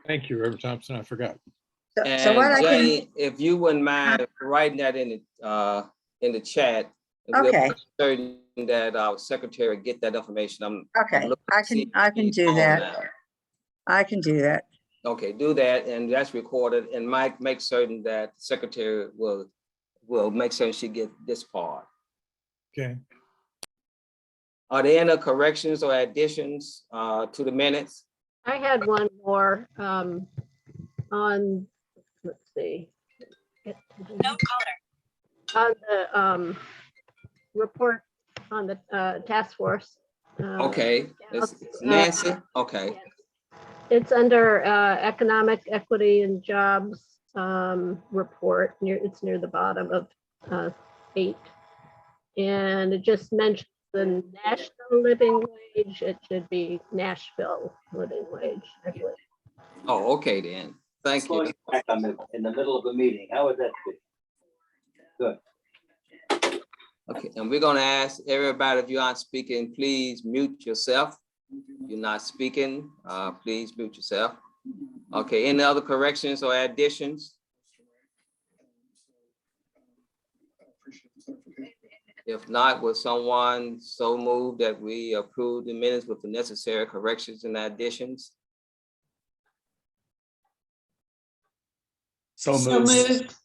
Thank you, Reverend Thompson. I forgot. So what I can, Jane, if you wouldn't mind writing that in the chat, and okay, we'll make certain that our secretary get that information. okay, looking to see I if can he's do on that. now. I can do that. Okay, do that, and that's recorded. And Mike, make certain that secretary will make certain she get this part. Okay. Are there any corrections or additions to the minutes? I had one more on, let's see. Note caller. On the report on the task force. Okay, it's Nancy, okay. It's under economic equity and jobs report. It's near the bottom of 8. And it just mentions the national living wage. It should be Nashville living wage, I believe. Oh, okay then. Thank you. In the middle of a meeting, how would that be? Good. Okay, and we're gonna ask everybody, if you aren't speaking, please mute yourself. If you're not speaking, please mute yourself. Okay, any other corrections or additions? If not, will someone so move that we approve the minutes with the necessary corrections and additions? So moved.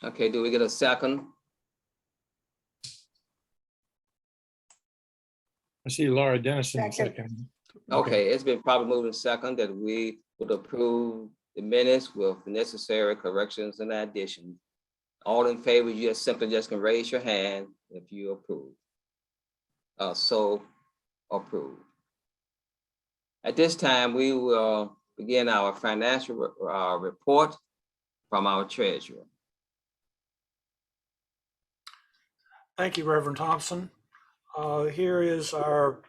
Okay, do we get a second? I see Laura Dennison second. Okay, it's been probably moved in second that we would approve the minutes with the necessary corrections and additions. All in favor, you just simply can raise your hand if you approve. So approved. At this time, we will begin our financial report from our treasurer. Thank you, Reverend Thompson. Here is our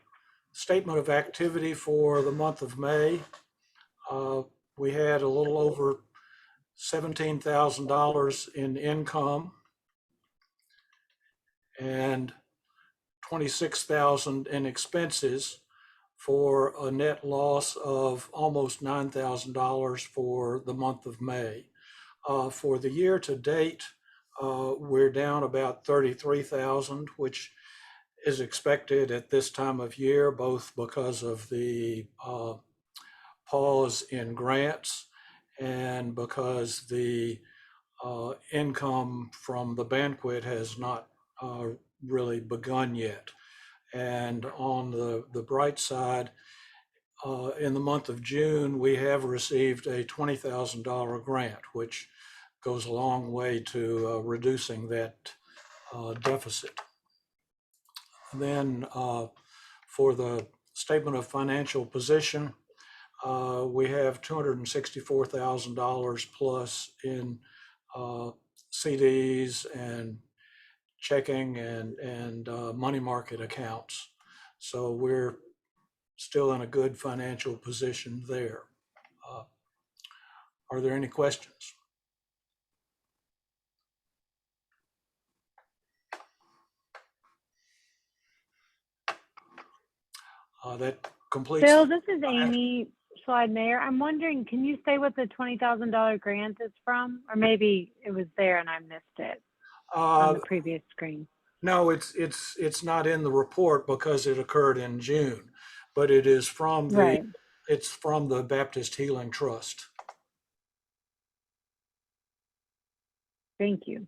statement of activity for the month of May. We had a little over $17,000 in income and $26,000 in expenses, for a net loss of almost $9,000 for the month of May. For the year to date, we're down about $33,000, which is expected at this time of year, both because of the pause in grants and because the income from the banquet has not really begun yet. And on the bright side, in the month of June, we have received a $20,000 grant, which goes a long way to reducing that deficit. Then for the statement of financial position, we have $264,000 plus in CDs and checking and money market accounts. So we're still in a good financial position there. Are there any questions? That completes. Bill, this is Amy, Slide Mayor. I'm wondering, can you say what the $20,000 grant is from? Or maybe it was there and I missed it on the previous screen. No, it's not in the report because it occurred in June, but it is from the Right. It's from the Baptist Healing Trust. Thank you.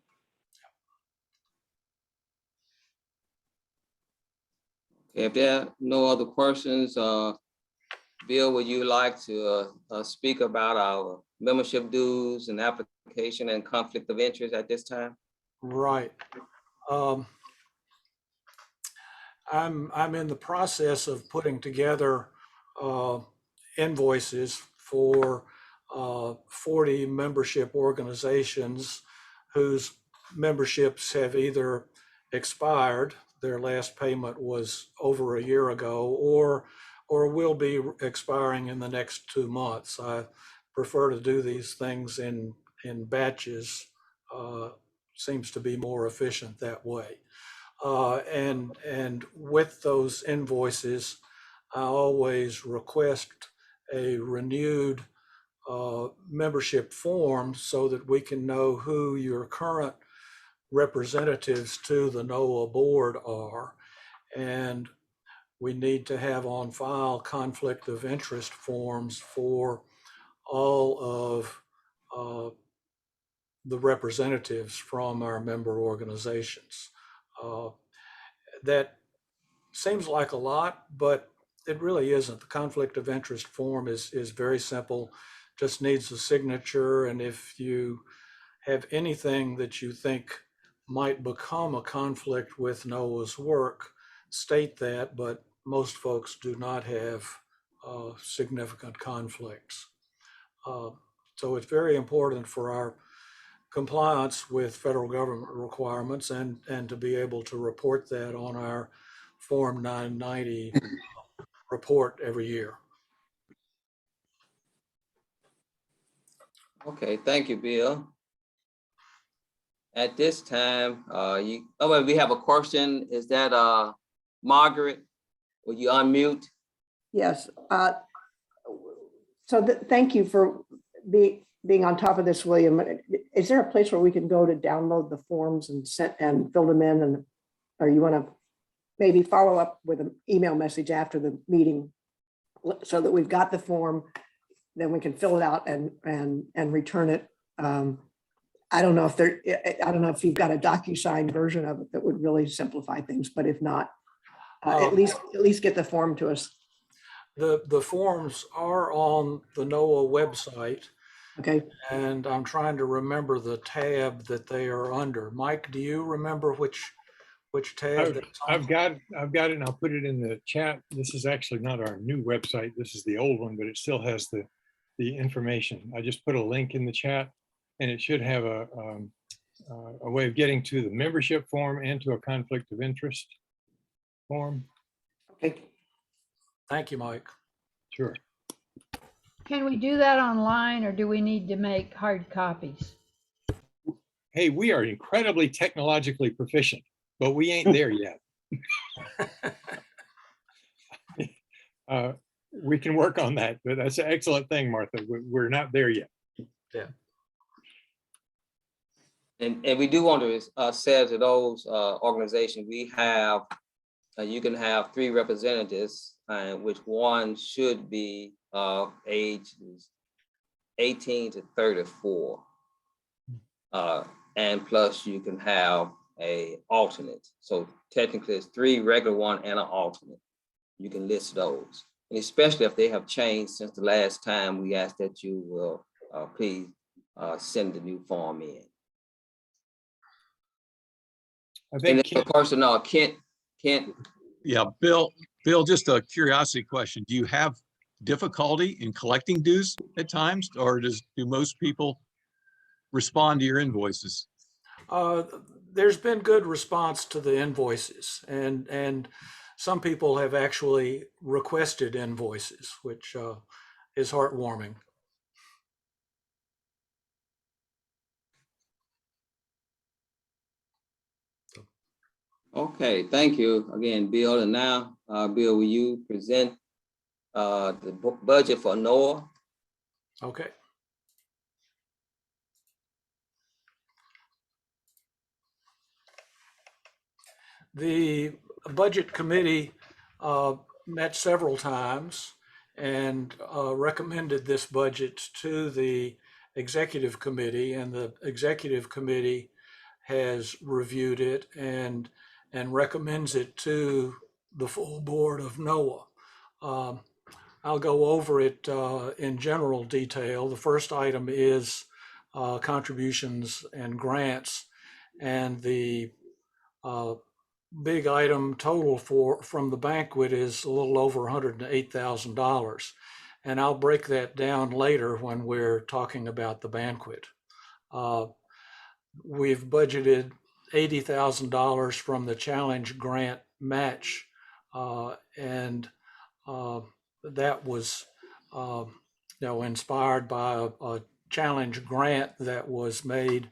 If there are no other questions, Bill, would you like to speak about our membership dues and application and conflict of interest at this time? Right. I'm in the process of putting together invoices for 40 membership organizations whose memberships have either expired, their last payment was over a year ago, or will be expiring in the next 2 months. I prefer to do these things in batches. Seems to be more efficient that way. And with those invoices, I always request a renewed membership form so that we can know who your current representatives to the NOAA board are. And we need to have on file conflict of interest forms for all of the representatives from our member organizations. That seems like a lot, but it really isn't. The conflict of interest form is very simple, just needs a signature. And if you have anything that you think might become a conflict with NOAA's work, state that, but most folks do not have significant conflicts. So it's very important for our compliance with federal government requirements and to be able to report that on our Form 990 report every year. Okay, thank you, Bill. At this time, well, we have a question. Is that Margaret? Will you unmute? Yes. So thank you for being on top of this, William. Is there a place where we can go to download the forms and fill them in, and or you want to maybe follow up with an email message after the meeting so that we've got the form, then we can fill it out and return it. I don't know if you've got a DocuSign version of it that would really simplify things, but if not, at least get the form to us. The forms are on the NOAA website. Okay. And I'm trying to remember the tab that they are under. Mike, do you remember which tab? I've got it, and I'll put it in the chat. This is actually not our new website. This is the old one, but it still has the information. I just put a link in the chat, and it should have a way of getting to the membership form and to a conflict of interest form. Okay. Thank you, Mike. Sure. Can we do that online, or do we need to make hard copies? Hey, we are incredibly technologically proficient, but we ain't there yet. We can work on that, but that's an excellent thing, Martha. We're not there yet. Yeah. And we do want to say to those organizations, we have, you can have 3 representatives, which one should be ages 18 to 34. And plus you can have a alternate. So technically it's 3 regular one and an alternate. You can list those. And especially if they have changed since the last time, we ask that you will please send the new form in. I think and of course, Kent. Yeah, Bill, just a curiosity question. Do you have difficulty in collecting dues at times, or do most people respond to your invoices? There's been good response to the invoices, and some people have actually requested invoices, which is heartwarming. Okay, thank you again, Bill. And now, Bill, will you present the budget for NOAA? Okay. The budget committee met several times and recommended this budget to the executive committee, and the executive committee has reviewed it and recommends it to the full board of NOAA. I'll go over it in general detail. The first item is contributions and grants, and the big item total from the banquet is a little over $108,000. And I'll break that down later when we're talking about the banquet. We've budgeted $80,000 from the challenge grant match, and that was inspired by a challenge grant that was made,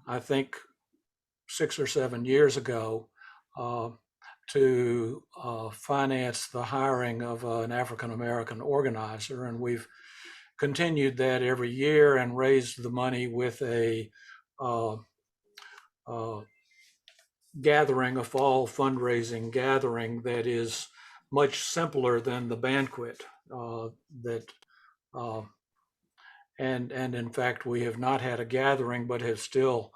I think, 6 or 7 years ago to finance the hiring of an African-American organizer. And we've continued that every year and raised the money with a gathering, a fall fundraising gathering that is much simpler than the banquet and in fact, we have not had a gathering, but have still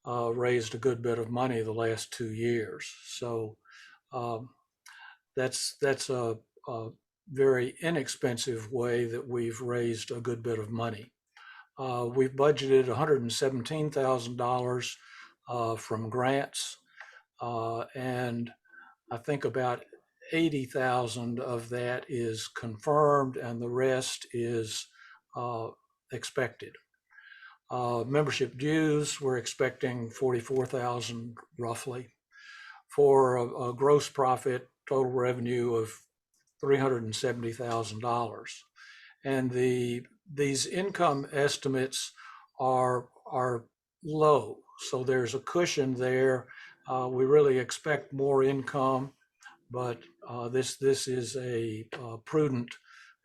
raised a good bit of money the last 2 years. So that's a very inexpensive way that we've raised a good bit of money. We've budgeted $117,000 from grants, and I think about 80,000 of that is confirmed, and the rest is expected. Membership dues, we're expecting 44,000 roughly, for a gross profit total revenue of $370,000. And these income estimates are low, so there's a cushion there. We really expect more income, but this is a prudent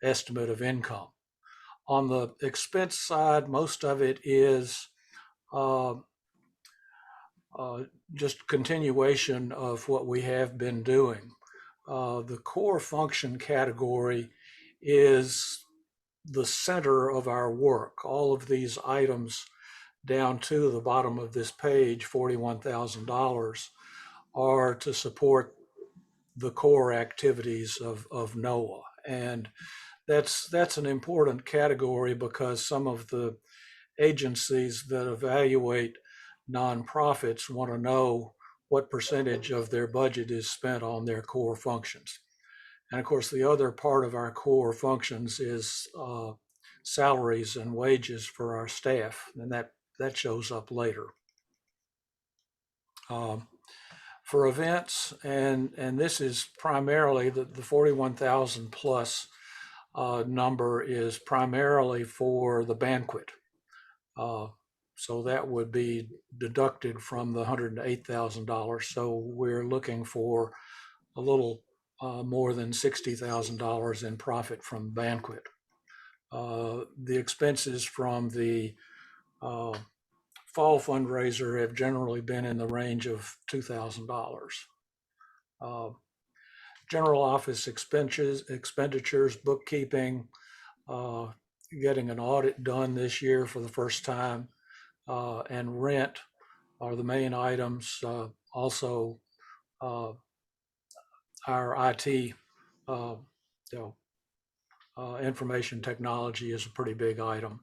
estimate of income. On the expense side, most of it is just continuation of what we have been doing. The core function category is the center of our work. All of these items down to the bottom of this page, $41,000, are to support the core activities of NOAA. And that's an important category because some of the agencies that evaluate nonprofits want to know what percentage of their budget is spent on their core functions. And of course, the other part of our core functions is salaries and wages for our staff, and that shows up later. For events, and this is primarily the 41,000 plus number is primarily for the banquet. So that would be deducted from the $108,000. So we're looking for a little more than $60,000 in profit from banquet. The expenses from the fall fundraiser have generally been in the range of $2,000. General office expenditures, bookkeeping, getting an audit done this year for the first time, and rent are the main items. Also, our IT, information technology is a pretty big item,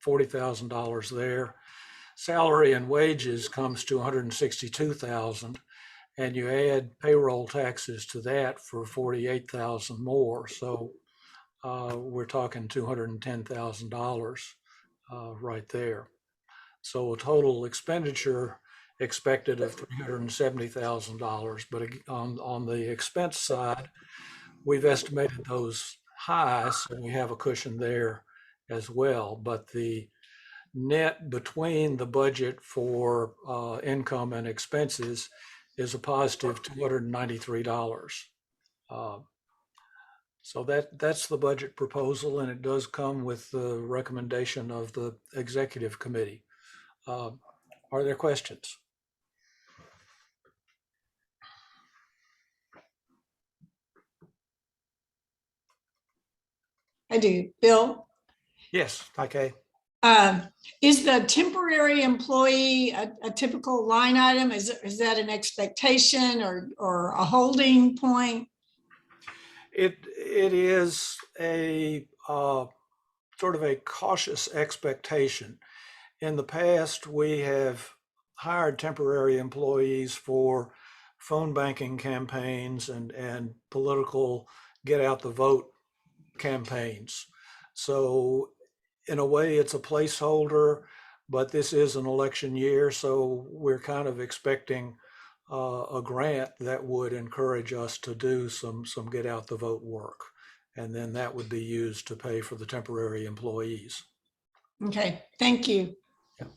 $40,000 there. Salary and wages comes to $162,000, and you add payroll taxes to that for $48,000 more. So we're talking $210,000 right there. So a total expenditure expected of $370,000. But on the expense side, we've estimated those high, so we have a cushion there as well. But the net between the budget for income and expenses is a positive $293. So that's the budget proposal, and it does come with the recommendation of the executive committee. Are there questions? I do. Bill? Yes, okay. Is the temporary employee a typical line item? Is that an expectation or a holding point? It is a sort of a cautious expectation. In the past, we have hired temporary employees for phone banking campaigns and political get out the vote campaigns. So in a way, it's a placeholder, but this is an election year, so we're kind of expecting a grant that would encourage us to do some get out the vote work. And then that would be used to pay for the temporary employees. Okay, thank you. Yeah.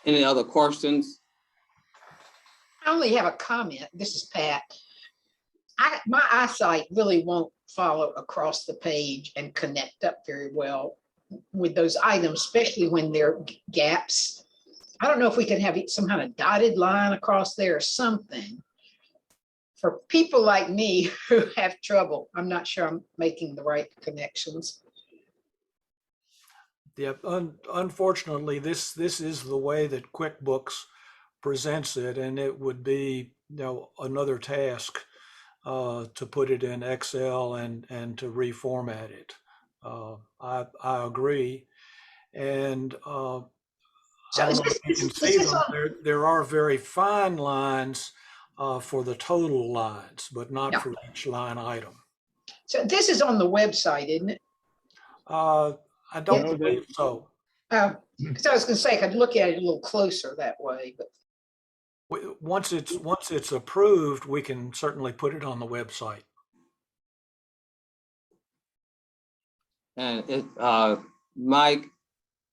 Any other questions? only have a comment. This is Pat. My eyesight really won't follow across the page and connect up very well with those items, especially when there are gaps. I don't know if we can have some kind of dotted line across there or something. For people like me who have trouble, I'm not sure I'm making the right connections. Yeah, unfortunately, this is the way that QuickBooks presents it, and it would be, another task to put it in Excel and to reformat it. I agree, and I don't know if you can see them. There are very fine lines for the total lines, but not for each line item. So this is on the website, isn't it? I don't believe so. Because I was going to say I could look at it a little closer that way, but once it's approved, we can certainly put it on the website. And Mike,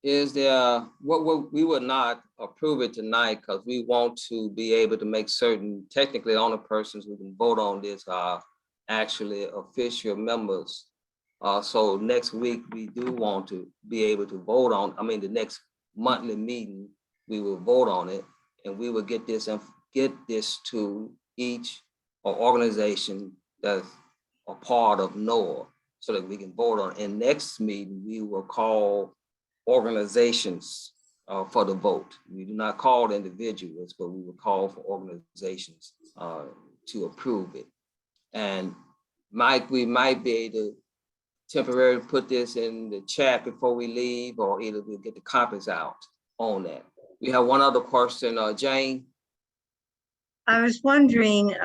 is there, what we would not approve it tonight because we want to be able to make certain technically the only persons who can vote on this are actually official members. So next week, we do want to be able to vote on, the next monthly meeting, we will vote on it, and we will get this to each organization that's a part of NOAA so that we can vote on it. And next meeting, we will call organizations for the vote. We do not call individuals, but we will call for organizations to approve it. And Mike, we might be able to temporarily put this in the chat before we leave, or either we'll get the copies out on that. We have one other question, Jane. I was wondering,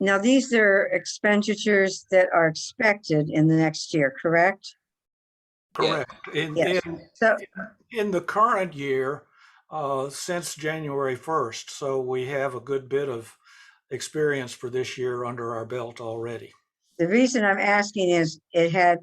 now these are expenditures that are expected in the next year, correct? Correct. Yes. In the current year, since January 1st, so we have a good bit of experience for this year under our belt already. The reason I'm asking is it had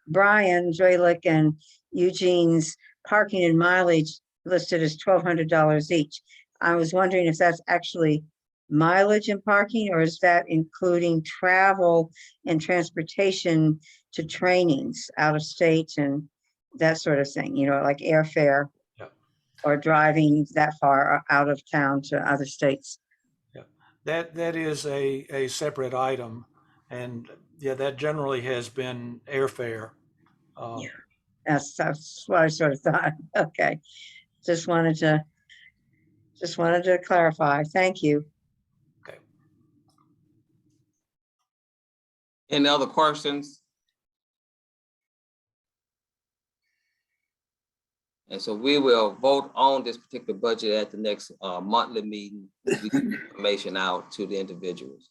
Brian Joylick and Eugene's parking and mileage listed as $1,200 each. I was wondering if that's actually mileage and parking, or is that including travel and transportation to trainings out of state and that sort of thing, like airfare or driving that far out of town to other states? Yeah, that is a separate item. And that generally has been airfare. That's what I sort of thought. Okay, just wanted to clarify. Thank you. Okay. Any other questions? And so we will vote on this particular budget at the next monthly meeting. We get information out to the individuals.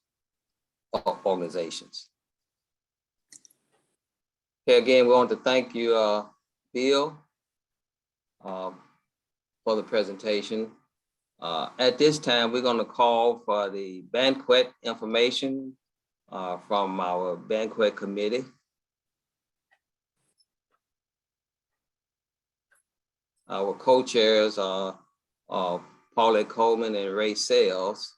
Organizations. Okay, again, we want to thank you, Bill, for the presentation. At this time, we're going to call for the banquet information from our banquet committee. Our co-chairs are Paulette Coleman and Ray Sales.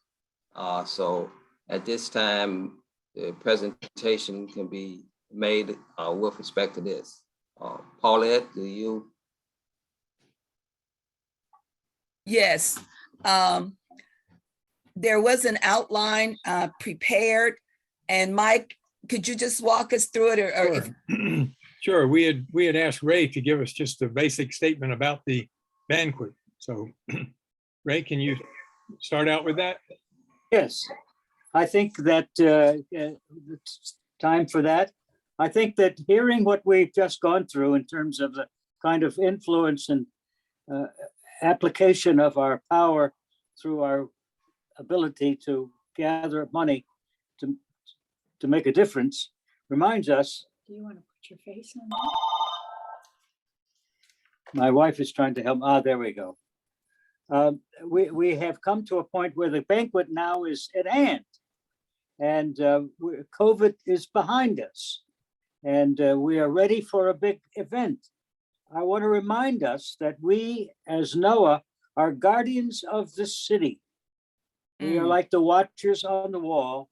So at this time, the presentation can be made with respect to this. Paulette, do you? Yes. There was an outline prepared, and Mike, could you just walk us through it? Or sure. Sure. We had asked Ray to give us just a basic statement about the banquet. So Ray, can you start out with that? Yes. I think that it's time for that. I think that hearing what we've just gone through in terms of the kind of influence and application of our power through our ability to gather money to make a difference reminds us. Do you want to put your face on? My wife is trying to help. There we go. We have come to a point where the banquet now is at hand. And COVID is behind us, and we are ready for a big event. I want to remind us that we, as NOAA, are guardians of the city. We are like the watchers on the wall,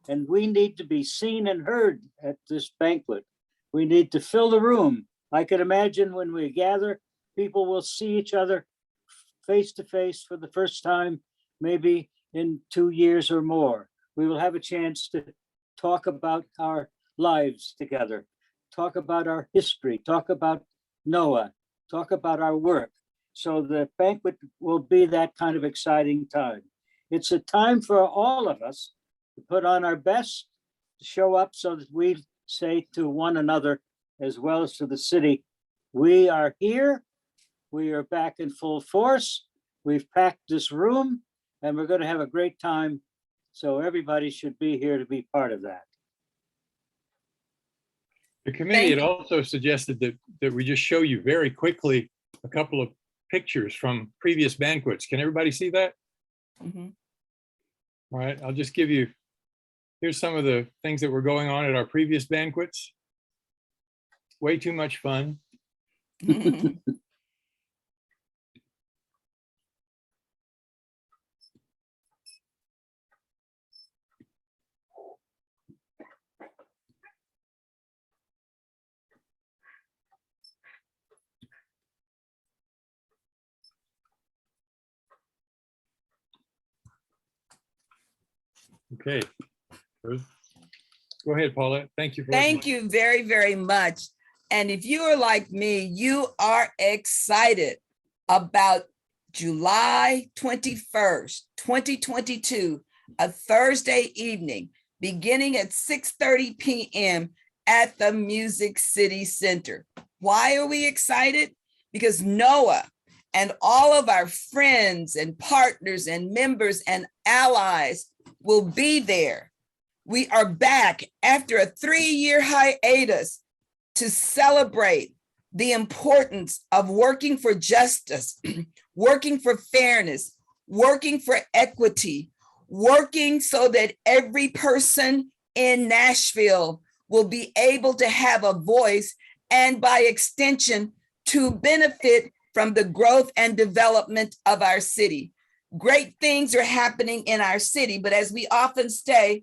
and we need to be seen and heard at this banquet. We need to fill the room. I can imagine when we gather, people will see each other face to face for the first time, maybe in 2 years or more. We will have a chance to talk about our lives together, talk about our history, talk about Noah, talk about our work. So the banquet will be that kind of exciting time. It's a time for all of us to put on our best, to show up so that we say to one another, as well as to the city, we are here, we are back in full force, we've packed this room, and we're going to have a great time. So everybody should be here to be part of that. The committee had also suggested that we just show you very quickly a couple of pictures from previous banquets. Can everybody see that? Mm-hmm. All right, I'll just give you, here's some of the things that were going on at our previous banquets. Way too much fun. Okay. Go ahead, Paulette. Thank you. Thank you very, very much. And if you are like me, you are excited about July 21st, 2022, a Thursday evening, beginning at 6:30 p.m. at the Music City Center. Why are we excited? Because Noah and all of our friends and partners and members and allies will be there. We are back after a 3-year hiatus to celebrate the importance of working for justice, working for fairness, working for equity, working so that every person in Nashville will be able to have a voice and by extension to benefit from the growth and development of our city. Great things are happening in our city, but as we often say,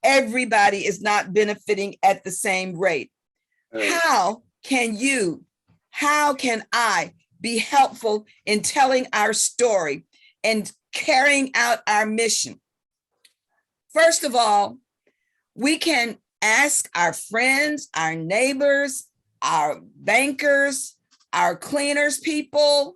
everybody is not benefiting at the same rate. How can I be helpful in telling our story and carrying out our mission? First of all, we can ask our friends, our neighbors, our bankers, our cleaners people,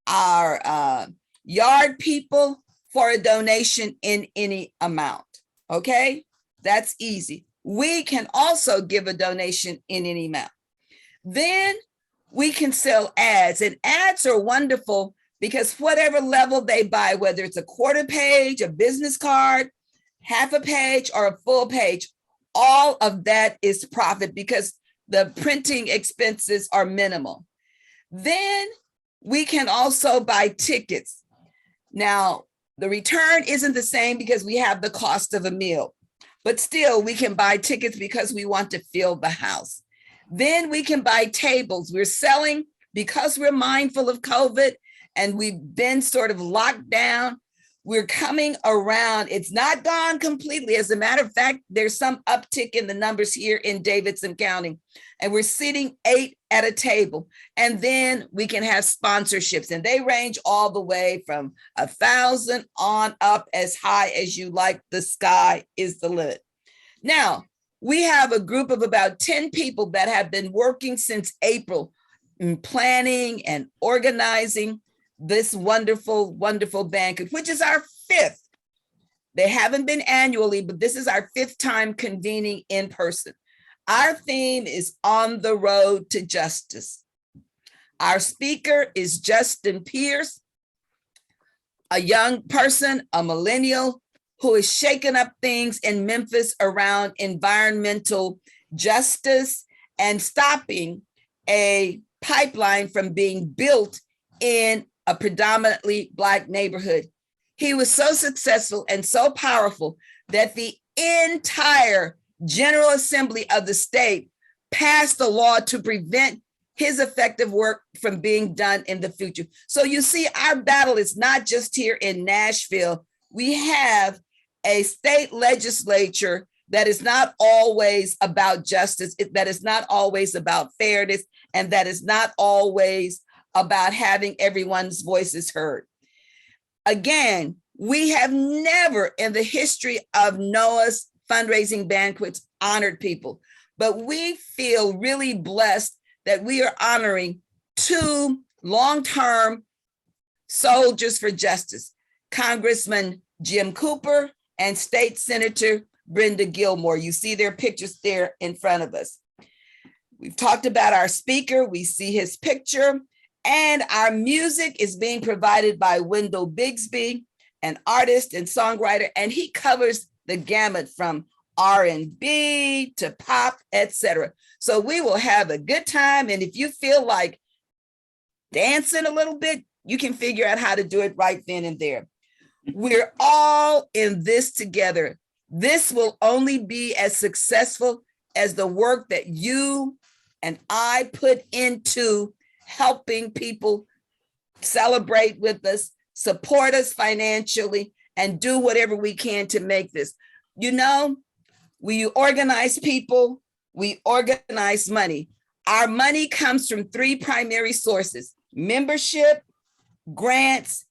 our yard people for a donation in any amount. Okay, that's easy. We can also give a donation in any amount. Then we can sell ads, and ads are wonderful because whatever level they buy, whether it's a quarter page, a business card, half a page, or a full page, all of that is profit because the printing expenses are minimal. Then we can also buy tickets. Now, the return isn't the same because we have the cost of a meal, but still we can buy tickets because we want to fill the house. Then we can buy tables. We're selling because we're mindful of COVID and we've been sort of locked down. We're coming around. It's not gone completely. As a matter of fact, there's some uptick in the numbers here in Davidson County, and we're sitting 8 at a table. And then we can have sponsorships, and they range all the way from 1,000 on up as high as you like. The sky is the limit. Now, we have a group of about 10 people that have been working since April in planning and organizing this wonderful, wonderful banquet, which is our 5th. They haven't been annually, but this is our 5th time convening in person. Our theme is On the Road to Justice. Our speaker is Justin Pierce, a young person, a millennial, who is shaking up things in Memphis around environmental justice and stopping a pipeline from being built in a predominantly Black neighborhood. He was so successful and so powerful that the entire General Assembly of the state passed the law to prevent his effective work from being done in the future. So you see, our battle is not just here in Nashville. we have a state legislature that is not always about justice, that is not always about fairness, and that is not always about having everyone's voices heard. Again, we have never in the history of NOAA's fundraising banquets honored people, but we feel really blessed that we are honoring two long-term soldiers for justice, Congressman Jim Cooper and State Senator Brenda Gilmore. You see their pictures there in front of us. We've talked about our speaker. We see his picture, and our music is being provided by Wendell Bigsby, an artist and songwriter, and he covers the gamut from R&B to pop, etc. So we will have a good time. And if you feel like dancing a little bit, you can figure out how to do it right then and there. We're all in this together. This will only be as successful as the work that you and I put into helping people celebrate with us, support us financially, and do whatever we can to make this. You know, we organize people, we organize money. Our money comes from three primary sources: membership, grants,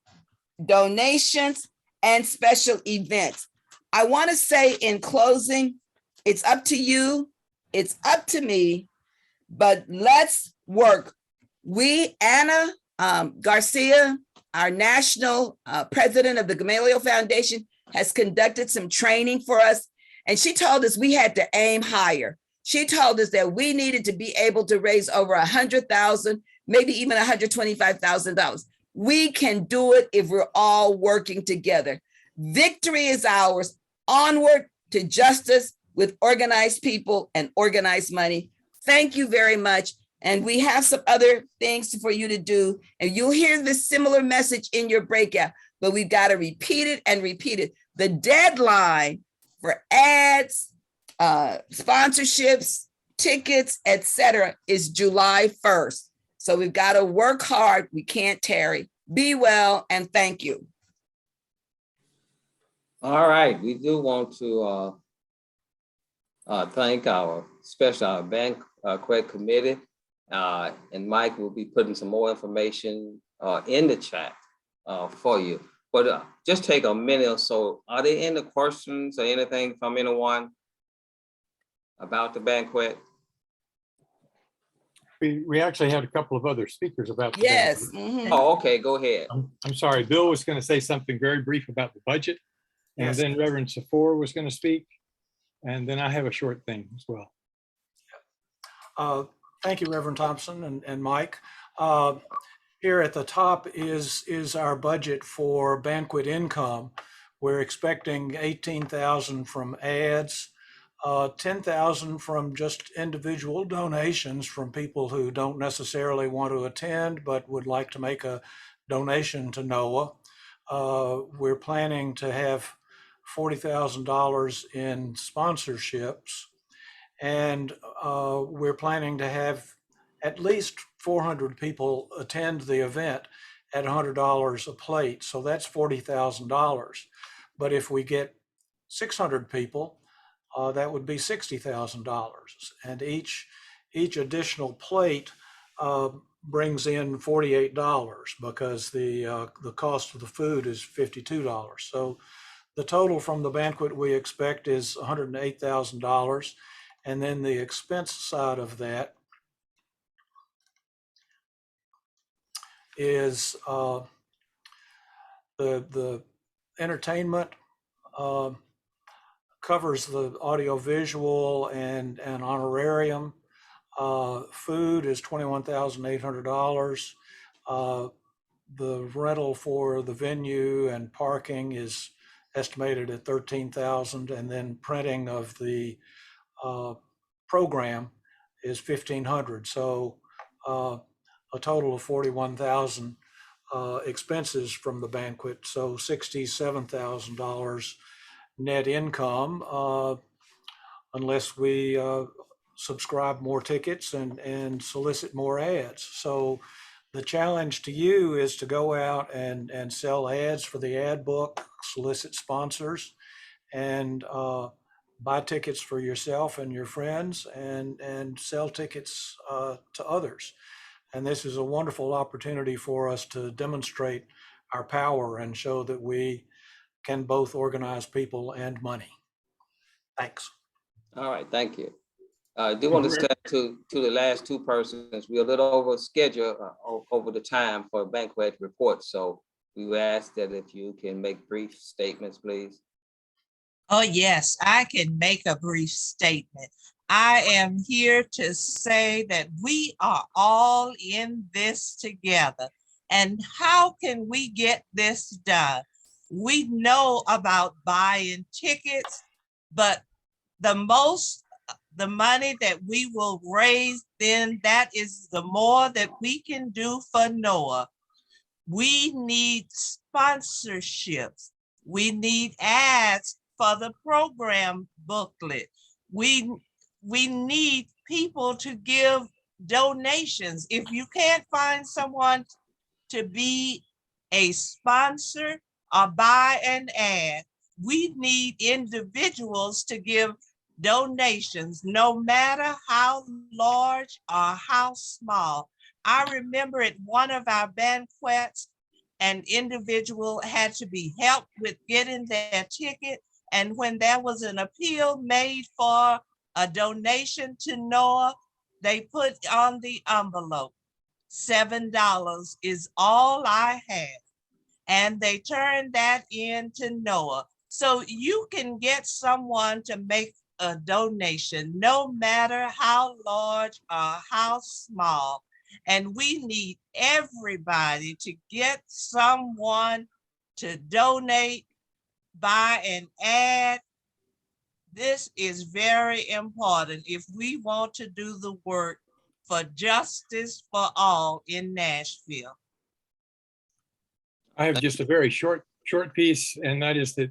donations, and special events. I want to say in closing, it's up to you, it's up to me, but let's work. We, Anna Garcia, our national president of the Gamaliel Foundation, has conducted some training for us, and she told us we had to aim higher. She told us that we needed to be able to raise over $100,000, maybe even $125,000. We can do it if we're all working together. Victory is ours. Onward to justice with organized people and organized money. Thank you very much. And we have some other things for you to do. And you'll hear this similar message in your breakout, but we've got to repeat it and repeat it. The deadline for ads, sponsorships, tickets, etc., is July 1st. So we've got to work hard. We can't tarry. Be well, and thank you. All right, we do want to thank our special banquet committee, and Mike will be putting some more information in the chat for you. But just take a minute or so. Are there any questions or anything from anyone about the banquet? We actually had a couple of other speakers about the Yes. banquet. Oh, okay, go ahead. I'm sorry, Bill was going to say something very brief about the budget. And Yes. then Reverend Sephora was going to speak. And then I have a short thing as well. Thank you, Reverend Thompson and Mike. Here at the top is our budget for banquet income. We're expecting 18,000 from ads, 10,000 from just individual donations from people who don't necessarily want to attend but would like to make a donation to NOAA. We're planning to have $40,000 in sponsorships, and we're planning to have at least 400 people attend the event at $100 a plate. So that's $40,000. But if we get 600 people, that would be $60,000. And each additional plate brings in $48 because the cost of the food is $52. So the total from the banquet we expect is $108,000. And then the expense side of that is the entertainment covers the audio visual and an honorarium. Food is $21,800. The rental for the venue and parking is estimated at $13,000, and then printing of the program is $1,500. So a total of $41,000 expenses from the banquet. So $67,000 net income, unless we subscribe more tickets and solicit more ads. So The challenge to you is to go out and sell ads for the ad book, solicit sponsors, and buy tickets for yourself and your friends, and sell tickets to others. And this is a wonderful opportunity for us to demonstrate our power and show that we can both organize people and money. Thanks. All right, thank you. I do want to say to the last two persons, we're a little over schedule over the time for Banquet report. So we would ask that if you can make brief statements, please. Oh, yes, I can make a brief statement. I am here to say that we are all in this together. And how can we get this done? We know about buying tickets, but the money that we will raise, then that is the more that we can do for NOAA. We need sponsorships. We need ads for the program booklet. We need people to give donations. If you can't find someone to be a sponsor or buy an ad, we need individuals to give donations, no matter how large or how small. I remember at one of our banquets, an individual had to be helped with getting their ticket. And when there was an appeal made for a donation to NOAA, they put on the envelope, $7 is all I have. And they turned that in to NOAA. So you can get someone to make a donation, no matter how large or how small. And we need everybody to get someone to donate, buy an ad. This is very important if we want to do the work for justice for all in Nashville. I have just a very short piece, and that is that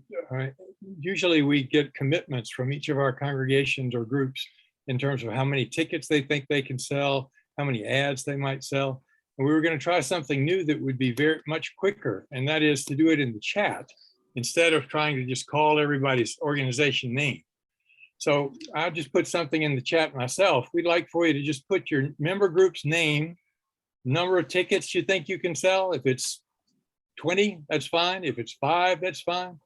usually we get commitments from each of our congregations or groups in terms of how many tickets they think they can sell, how many ads they might sell. And we were going to try something new that would be very much quicker, and that is to do it in the chat instead of trying to just call everybody's organization name. So I'll just put something in the chat myself. We'd like for you to just put your member group's name, number of tickets you think you can sell. If it's 20, that's fine. If it's 5, that's fine.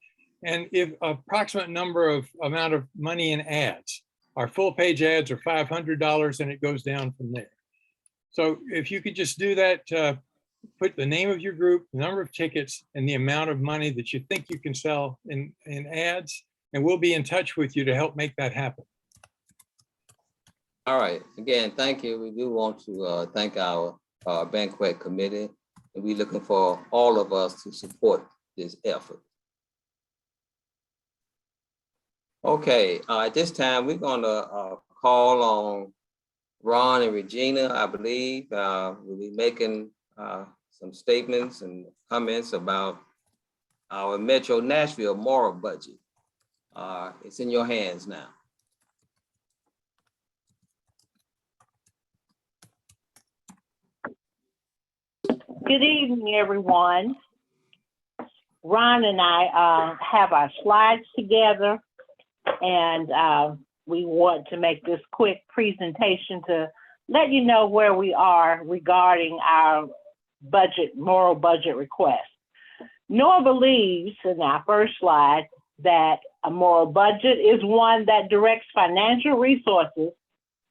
And if approximate amount of money in ads, our full page ads are $500 and it goes down from there. So if you could just do that, put the name of your group, the number of tickets, and the amount of money that you think you can sell in ads, and we'll be in touch with you to help make that happen. All right, again, thank you. We do want to thank our Banquet committee, and we're looking for all of us to support this effort. Okay, at this time, we're gonna call on Ron and Regina, I believe. We'll be making some statements and comments about our Metro Nashville moral budget. It's in your hands now. Good evening, everyone. Ron and I have our slides together, and we want to make this quick presentation to let you know where we are regarding our moral budget request. NOAA believes, in our first slide, that a moral budget is one that directs financial resources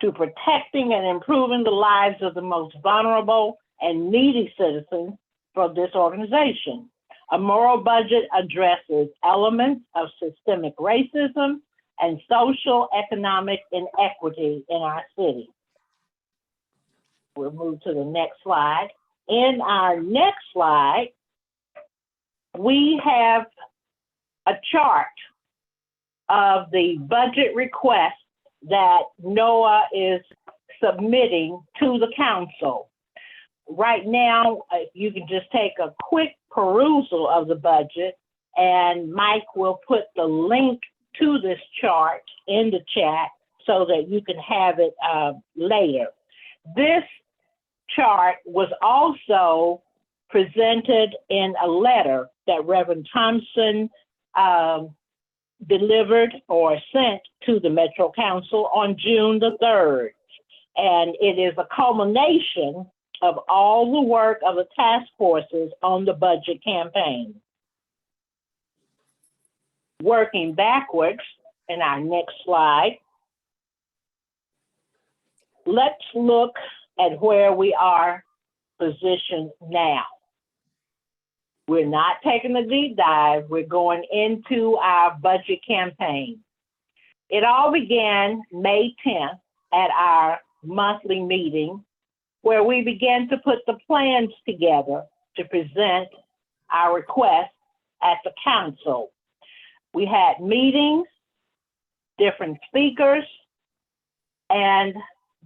to protecting and improving the lives of the most vulnerable and needy citizens for this organization. A moral budget addresses elements of systemic racism and social economic inequity in our city. We'll move to the next slide. In our next slide, we have a chart of the budget request that NOAA is submitting to the council. Right now, you can just take a quick perusal of the budget, and Mike will put the link to this chart in the chat so that you can have it later. This chart was also presented in a letter that Reverend Thompson delivered or sent to the Metro Council on June the 3rd. And it is a culmination of all the work of the task forces on the budget campaign. Working backwards in our next slide, let's look at where we are positioned now. We're not taking a deep dive. We're going into our budget campaign. It all began May 10th at our monthly meeting, where we began to put the plans together to present our request at the council. We had meetings, different speakers, and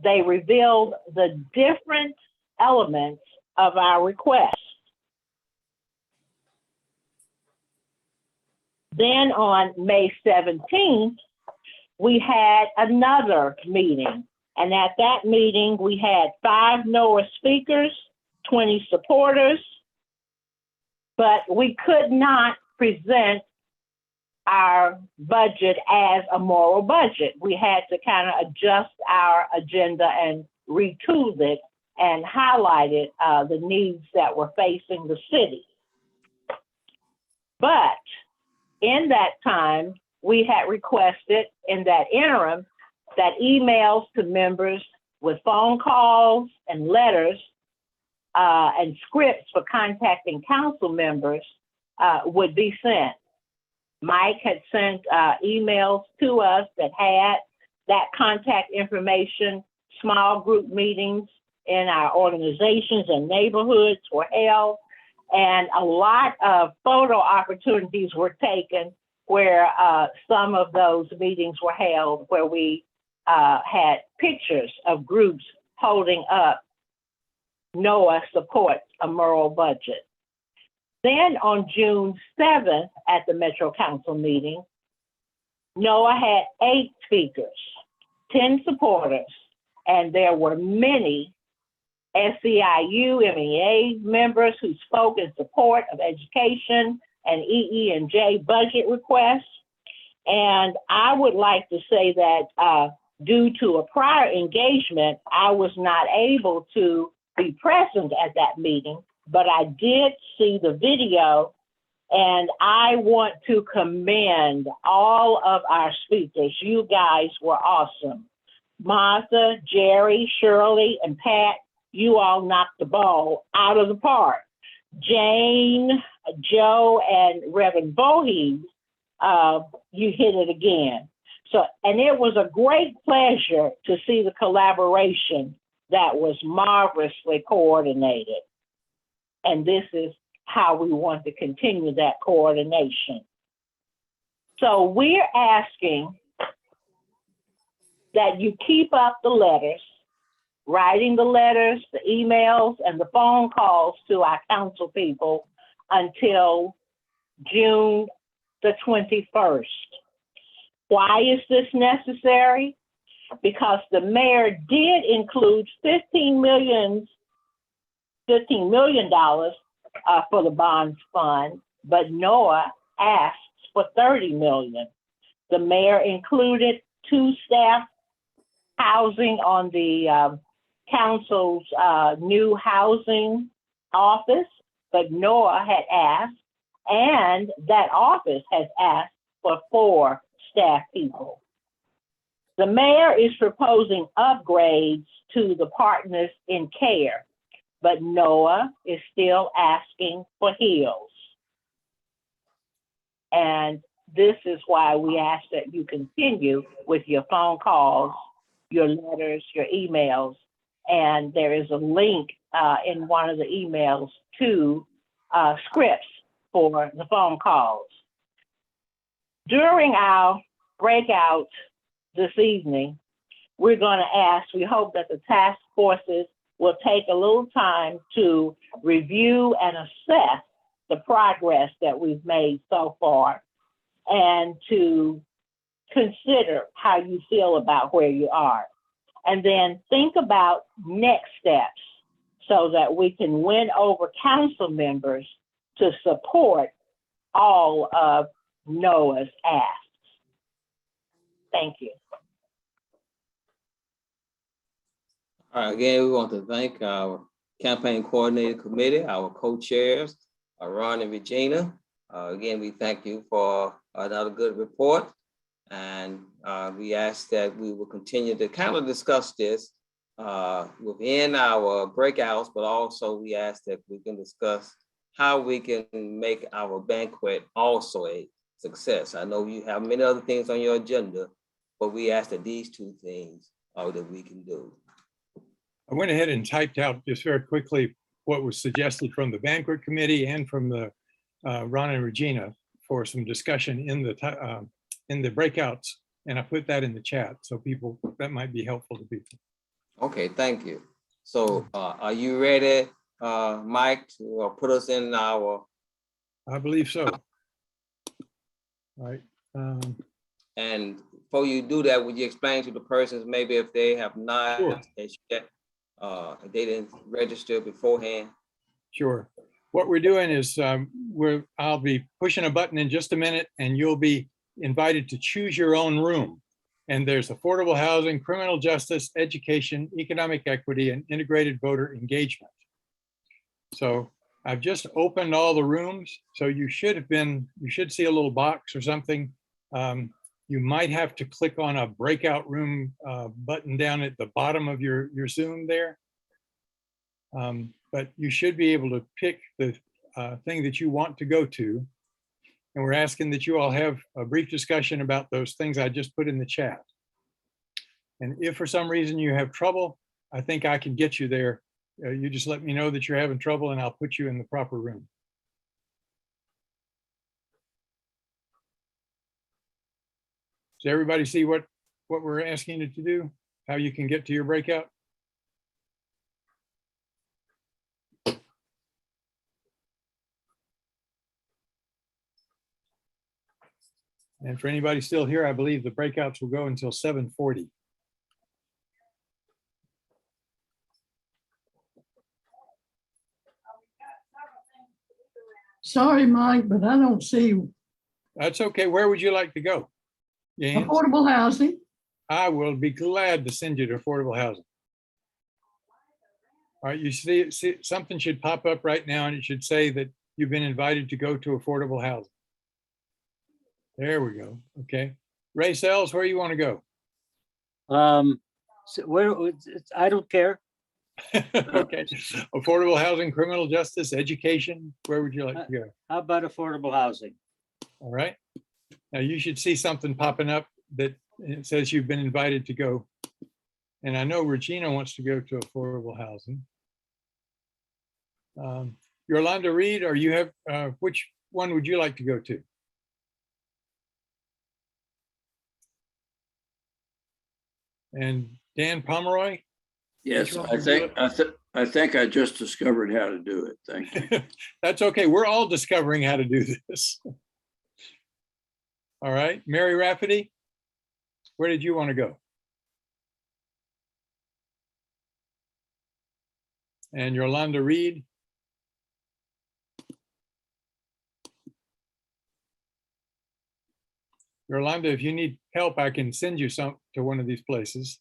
they revealed the different elements of our request. Then on May 17th, we had another meeting. And at that meeting, we had 5 NOAA speakers, 20 supporters, but we could not present our budget as a moral budget. We had to kind of adjust our agenda and retool it and highlighted the needs that were facing the city. But in that time, we had requested in that interim that emails to members with phone calls and letters and scripts for contacting council members would be sent. Mike had sent emails to us that had that contact information. Small group meetings in our organizations and neighborhoods were held, and a lot of photo opportunities were taken where some of those meetings were held where we had pictures of groups holding up NOAA supports a moral budget. Then on June 7th at the Metro Council meeting, NOAA had 8 speakers, 10 supporters, and there were many SEIU, MEA members who spoke in support of education and EE&J budget requests. And I would like to say that due to a prior engagement, I was not able to be present at that meeting, but I did see the video, and I want to commend all of our speakers. You guys were awesome. Martha, Jerry, Shirley, and Pat, you all knocked the ball out of the park. Jane, Joe, and Reverend Voorhees, you hit it again. So, and it was a great pleasure to see the collaboration that was marvelously coordinated. And this is how we want to continue that coordination. So we're asking that you keep up the letters, writing the letters, the emails, and the phone calls to our council people until June the 21st. Why is this necessary? Because the mayor did include $15 million for the bonds fund, but NOAA asked for $30 million. The mayor included 2 staff housing on the council's new housing office, but NOAA had asked, and that office has asked for 4 staff people. The mayor is proposing upgrades to the Partners in Care, but NOAA is still asking for hills. And this is why we ask that you continue with your phone calls, your letters, your emails, and there is a link in one of the emails to scripts for the phone calls. During our breakout this evening, we're going to ask, we hope that the task forces will take a little time to review and assess the progress that we've made so far and to consider how you feel about where you are. And then think about next steps. so that we can win over council members to support all of Noah's asks. Thank you. All right, again, we want to thank our campaign coordinating committee, our co-chairs, Ron and Regina. Again, we thank you for another good report. And we ask that we will continue to kind of discuss this within our breakouts, but also we ask that we can discuss how we can make our banquet also a success. I know you have many other things on your agenda, but we ask that these two things are that we can do. I went ahead and typed out just very quickly what was suggested from the banquet committee and from the Ron and Regina for some discussion in the breakouts. And I put that in the chat. So people, that might be helpful to people. Okay, thank you. So are you ready, Mike, to put us in our? I believe so. All right. And before you do that, would you explain to the persons, maybe if they have not, Sure. If they didn't register beforehand? Sure. What we're doing is I'll be pushing a button in just a minute and you'll be invited to choose your own room. And there's affordable housing, criminal justice, education, economic equity, and integrated voter engagement. So I've just opened all the rooms. So you should see a little box or something. You might have to click on a breakout room button down at the bottom of your Zoom there. But you should be able to pick the thing that you want to go to. And we're asking that you all have a brief discussion about those things I just put in the chat. And if for some reason you have trouble, I think I can get you there. You just let me know that you're having trouble and I'll put you in the proper room. Does everybody see what we're asking you to do? How you can get to your breakout? And for anybody still here, I believe the breakouts will go until 7:40. Sorry, Mike, but I don't see That's okay. Where would you like to go? Jans? affordable housing. I will be glad to send you to affordable housing. All right, you see something should pop up right now and it should say that you've been invited to go to affordable housing. There we go. Okay. Ray Sells, where you want to go? So I don't care. Okay. Affordable housing, criminal justice, education. Where would you like to go? How about affordable housing? All right. Now you should see something popping up that it says you've been invited to go. And I know Regina wants to go to affordable housing. Yolanda Reed, or you have, which one would you like to go to? And Dan Pomeroy? Yes, I think I just discovered how to do it. Thank you. That's okay. We're all discovering how to do this. All right, Mary Rafferty, where did you want to go? And Yolanda Reed? Yolanda, if you need help, I can send you some to one of these places.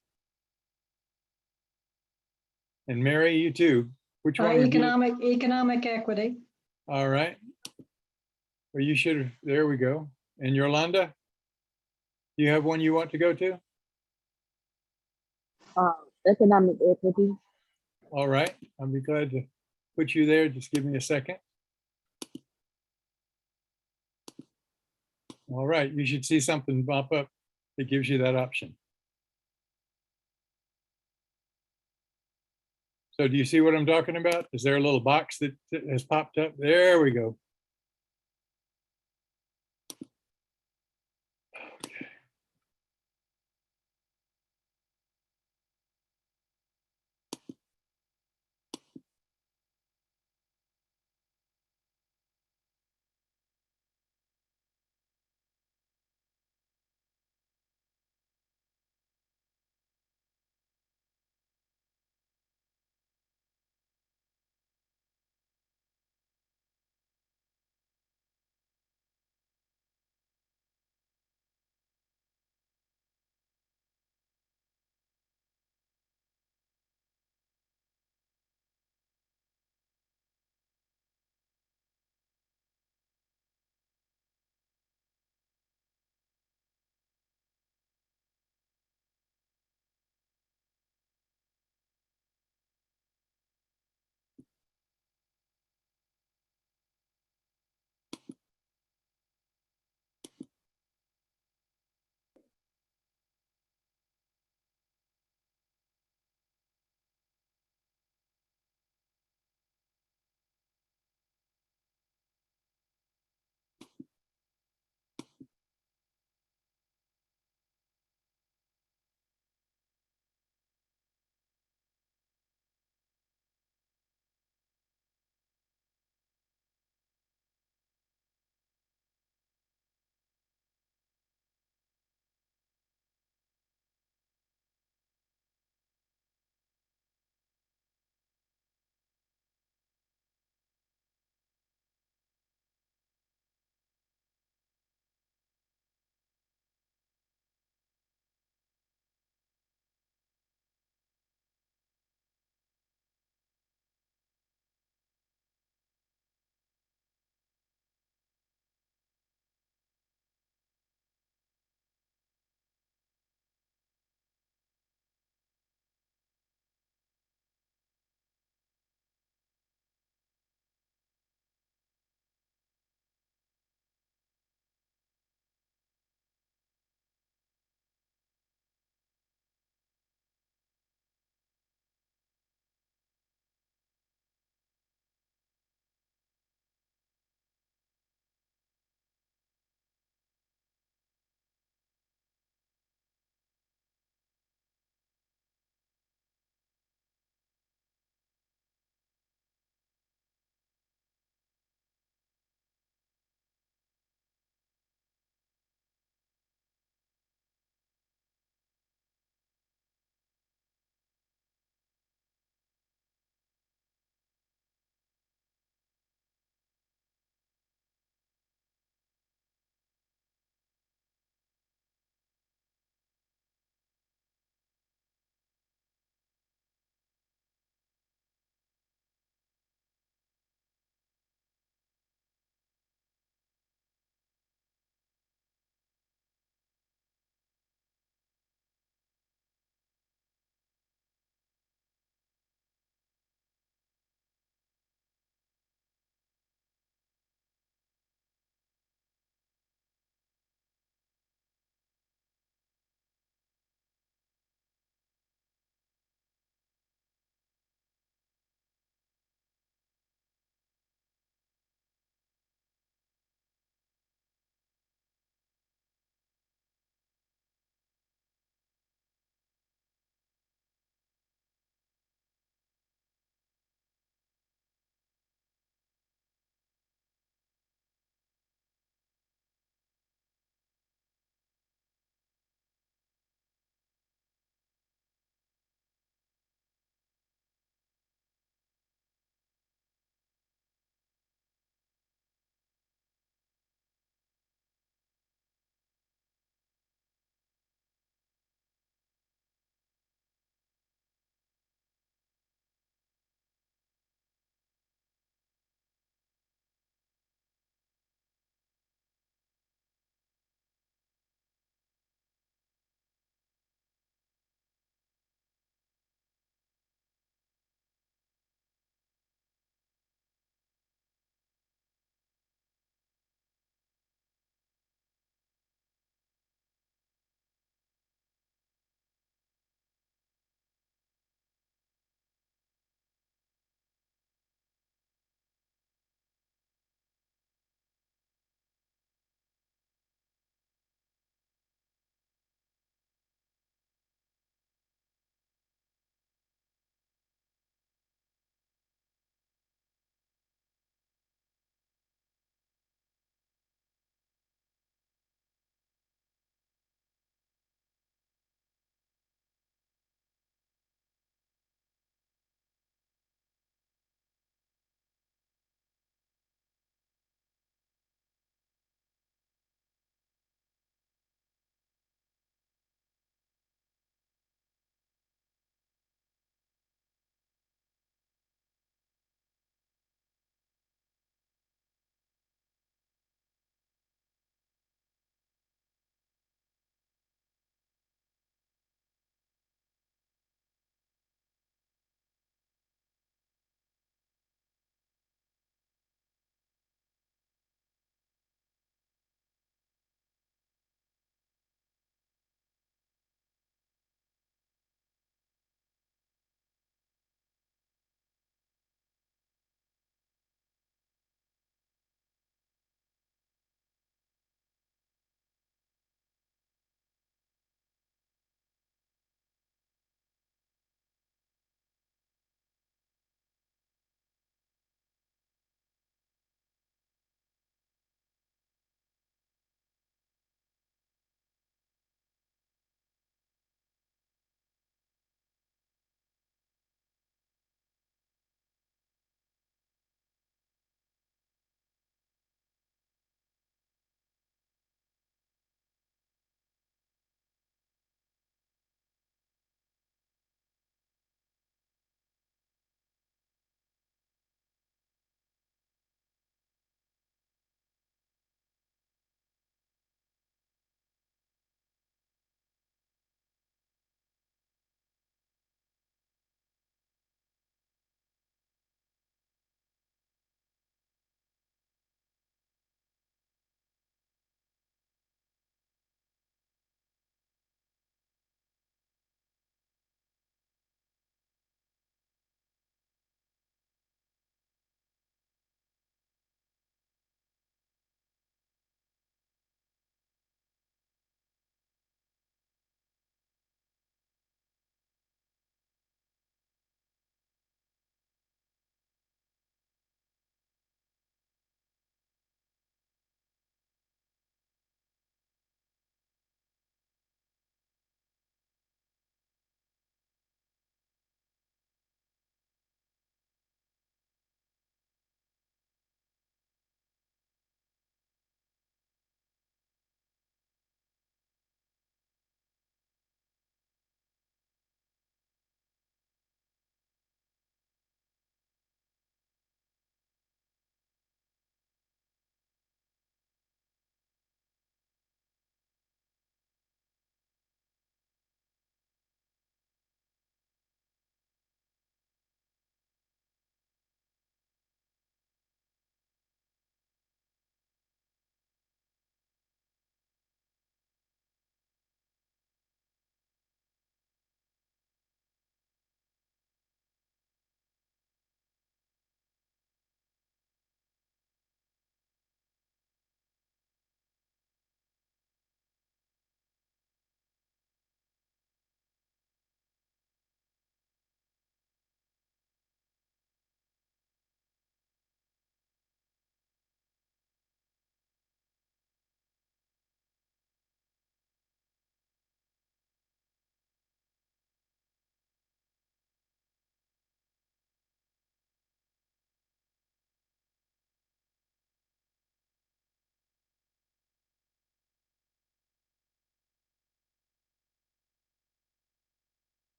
And Mary, you too. Which one? Economic equity. All right. Well, you should, there we go. And Yolanda, do you have one you want to go to? Economic equity. All right, I'll be glad to put you there. Just give me a second. All right, you should see something pop up that gives you that option. So do you see what I'm talking about? Is there a little box that has popped up? There we go.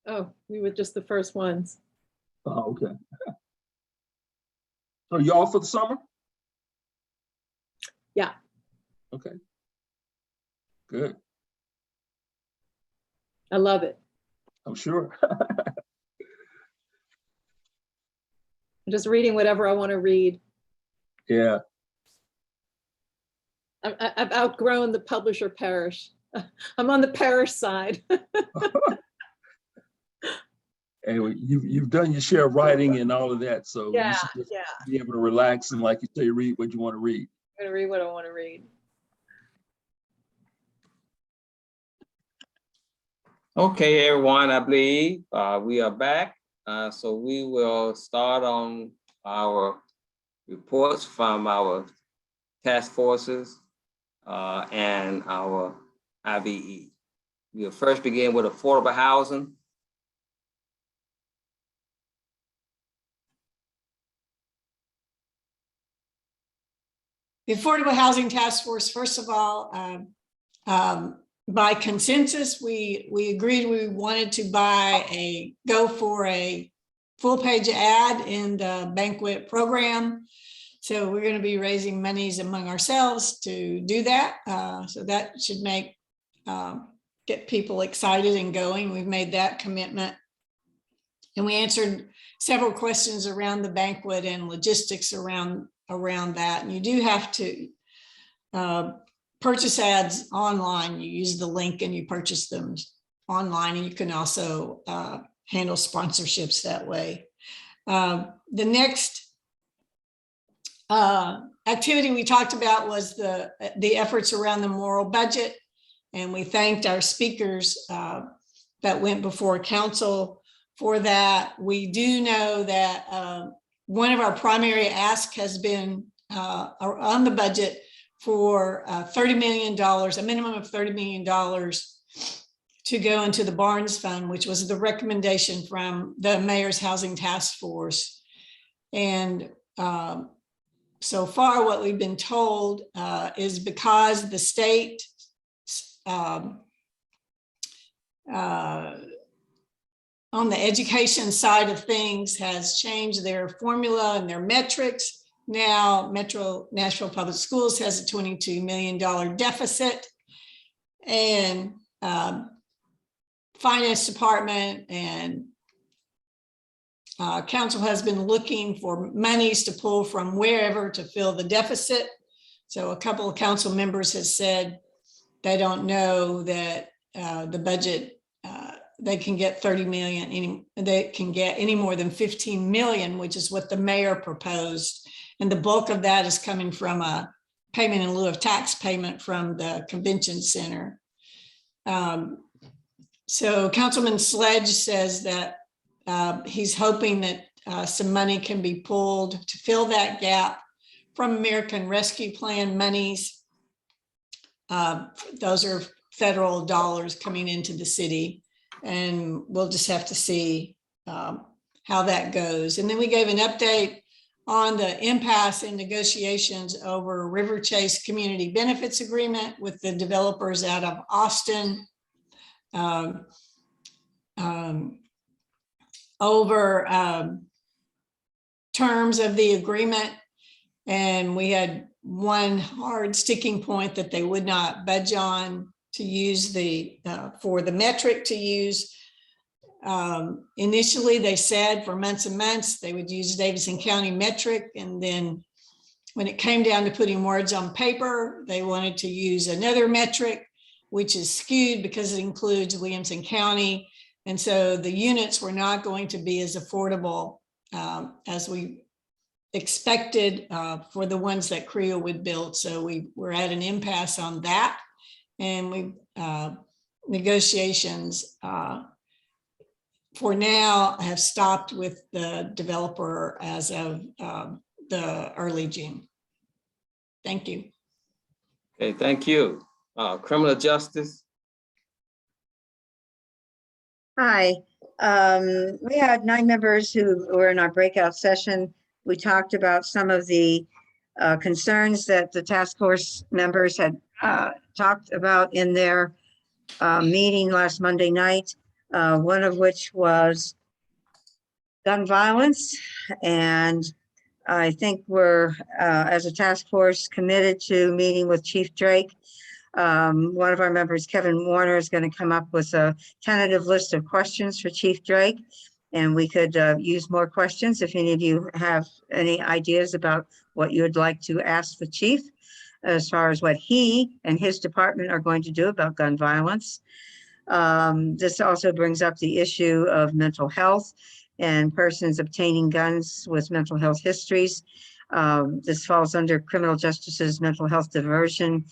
Oh, we were just the first ones. Oh, okay. So you all for the summer? Yeah. Okay. Good. I love it. I'm sure. I'm just reading whatever I want to read. Yeah. I've outgrown the publisher parish. I'm on the parish side. Anyway, you've done your share of writing and all of that, so you should just be able to relax and, like you say, read what you want to read. I'm going to read what I want to read. Okay, everyone, I believe we are back. So we will start on our reports from our task forces and our IBE. We'll first begin with affordable housing. The Affordable Housing Task Force, first of all, by consensus, we agreed we wanted to go for a full-page ad in the Banquet program. So we're going to be raising monies among ourselves to do that. So that should get people excited and going. We've made that commitment. And we answered several questions around the Banquet and logistics around that. And you do have to purchase ads online. You use the link and you purchase them online, and you can also handle sponsorships that way. The next activity we talked about was the efforts around the moral budget, and we thanked our speakers that went before council for that. We do know that one of our primary asks has been on the budget for $30 million, a minimum of $30 million to go into the Barnes Fund, which was the recommendation from the Mayor's Housing Task Force. And so far what we've been told is because the state on the education side of things has changed their formula and their metrics. Now Nashville Public Schools has a $22 million deficit, and finance department and council has been looking for monies to pull from wherever to fill the deficit. So a couple of council members have said they don't know that the budget, they can get 30 million, they can get any more than 15 million, which is what the mayor proposed. And the bulk of that is coming from a payment in lieu of tax payment from the convention center. So Councilman Sledge says that he's hoping that some money can be pulled to fill that gap from American Rescue Plan monies. Those are federal dollars coming into the city, and we'll just have to see how that goes. And then we gave an update on the impasse in negotiations over River Chase Community Benefits Agreement with the developers out of Austin. Over terms of the agreement, and we had one hard sticking point that they would not budge on to use for the metric to use. Initially, they said for months and months they would use Davidson County metric, and then when it came down to putting words on paper, they wanted to use another metric, which is skewed because it includes Williamson County. And so the units were not going to be as affordable as we expected for the ones that CREO would build. So we were at an impasse on that, and we negotiations for now have stopped with the developer as of the early June. Thank you. Okay, thank you. Criminal justice. Hi, we had 9 members who were in our breakout session. We talked about some of the concerns that the task force members had talked about in their meeting last Monday night. one of which was gun violence. And I think we're, as a task force, committed to meeting with Chief Drake. One of our members, Kevin Warner, is going to come up with a tentative list of questions for Chief Drake. And we could use more questions if any of you have any ideas about what you would like to ask the chief as far as what he and his department are going to do about gun violence. This also brings up the issue of mental health and persons obtaining guns with mental health histories. This falls under criminal justice's mental health diversion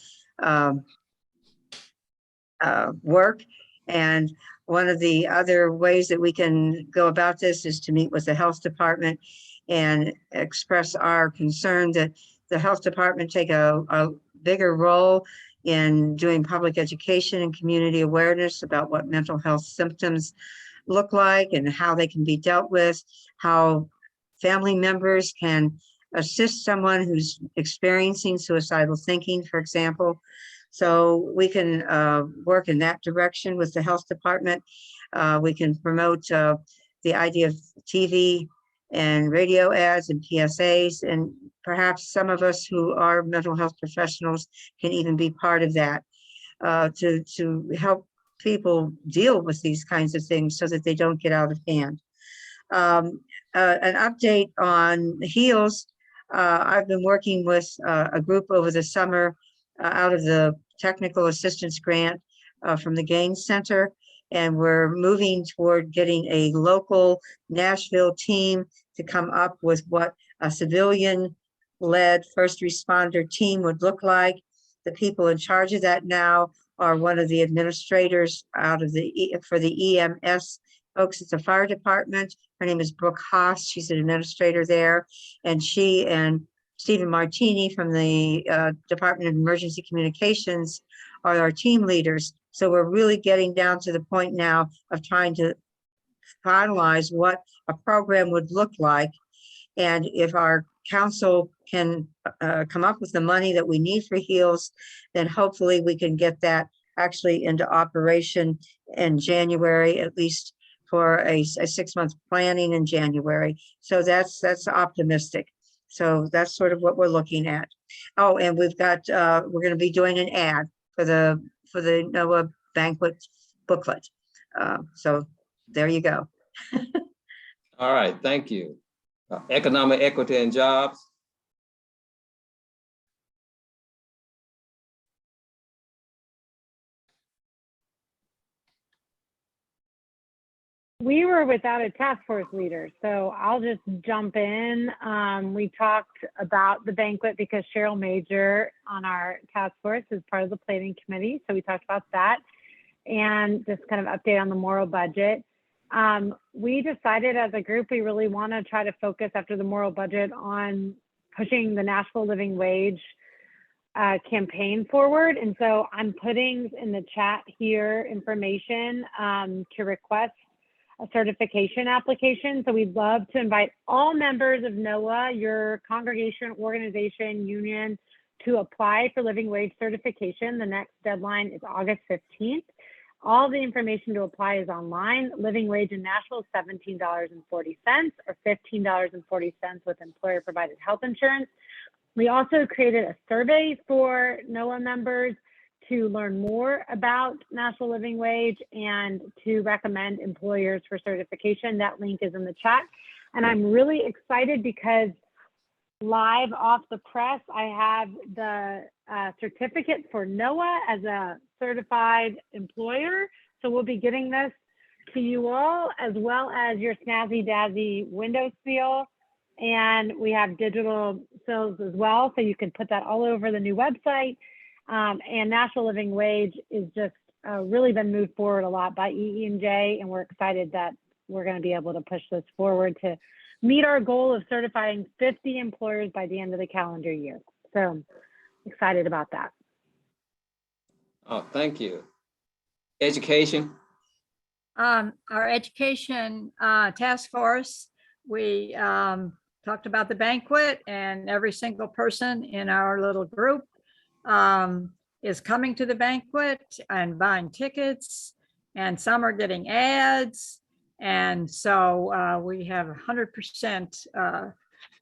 work. And one of the other ways that we can go about this is to meet with the health department and express our concern that the health department take a bigger role in doing public education and community awareness about what mental health symptoms look like and how they can be dealt with, how family members can assist someone who's experiencing suicidal thinking, for example. So we can work in that direction with the health department. We can promote the idea of TV and radio ads and PSAs, and perhaps some of us who are mental health professionals can even be part of that to help people deal with these kinds of things so that they don't get out of hand. An update on HEALS. I've been working with a group over the summer out of the technical assistance grant from the Gaines Center, and we're moving toward getting a local Nashville team to come up with what a civilian-led first responder team would look like. The people in charge of that now are one of the administrators out of for the EMS folks at the fire department. Her name is Brooke Haas. She's an administrator there, and she and Stephen Martini from the Department of Emergency Communications are our team leaders. So we're really getting down to the point now of trying to finalize what a program would look like. And if our council can come up with the money that we need for HEALS, then hopefully we can get that actually into operation in January, at least for a 6-month planning in January. So that's optimistic. So that's sort of what we're looking at. Oh, and we've got, we're going to be doing an ad for the NOAA Banquet booklet. So there you go. All right, thank you. Economic equity and jobs. We were without a task force leader, so I'll just jump in. We talked about the banquet because Cheryl Major on our task force is part of the planning committee. So we talked about that and just kind of update on the moral budget. We decided as a group, we really want to try to focus after the moral budget on pushing the Nashville living wage campaign forward. And so I'm putting in the chat here information to request a certification application. So we'd love to invite all members of NOAA, your congregation, organization, union, to apply for living wage certification. The next deadline is August 15th. All the information to apply is online. Living wage in Nashville is $17.40 or $15.40 with employer provided health insurance. We also created a survey for NOAA members to learn more about Nashville living wage and to recommend employers for certification. That link is in the chat. And I'm really excited because live off the press, I have the certificate for NOAA as a certified employer. So we'll be getting this to you all, as well as your snazzy dazzy window seal. And we have digital seals as well. So you can put that all over the new website. And Nashville living wage is just really been moved forward a lot by EE&J, and we're excited that we're going to be able to push this forward to meet our goal of certifying 50 employers by the end of the calendar year. So excited about that. Oh, thank you. Education. Our education task force, we talked about the banquet, and every single person in our little group is coming to the banquet and buying tickets and some are getting ads. And so we have 100%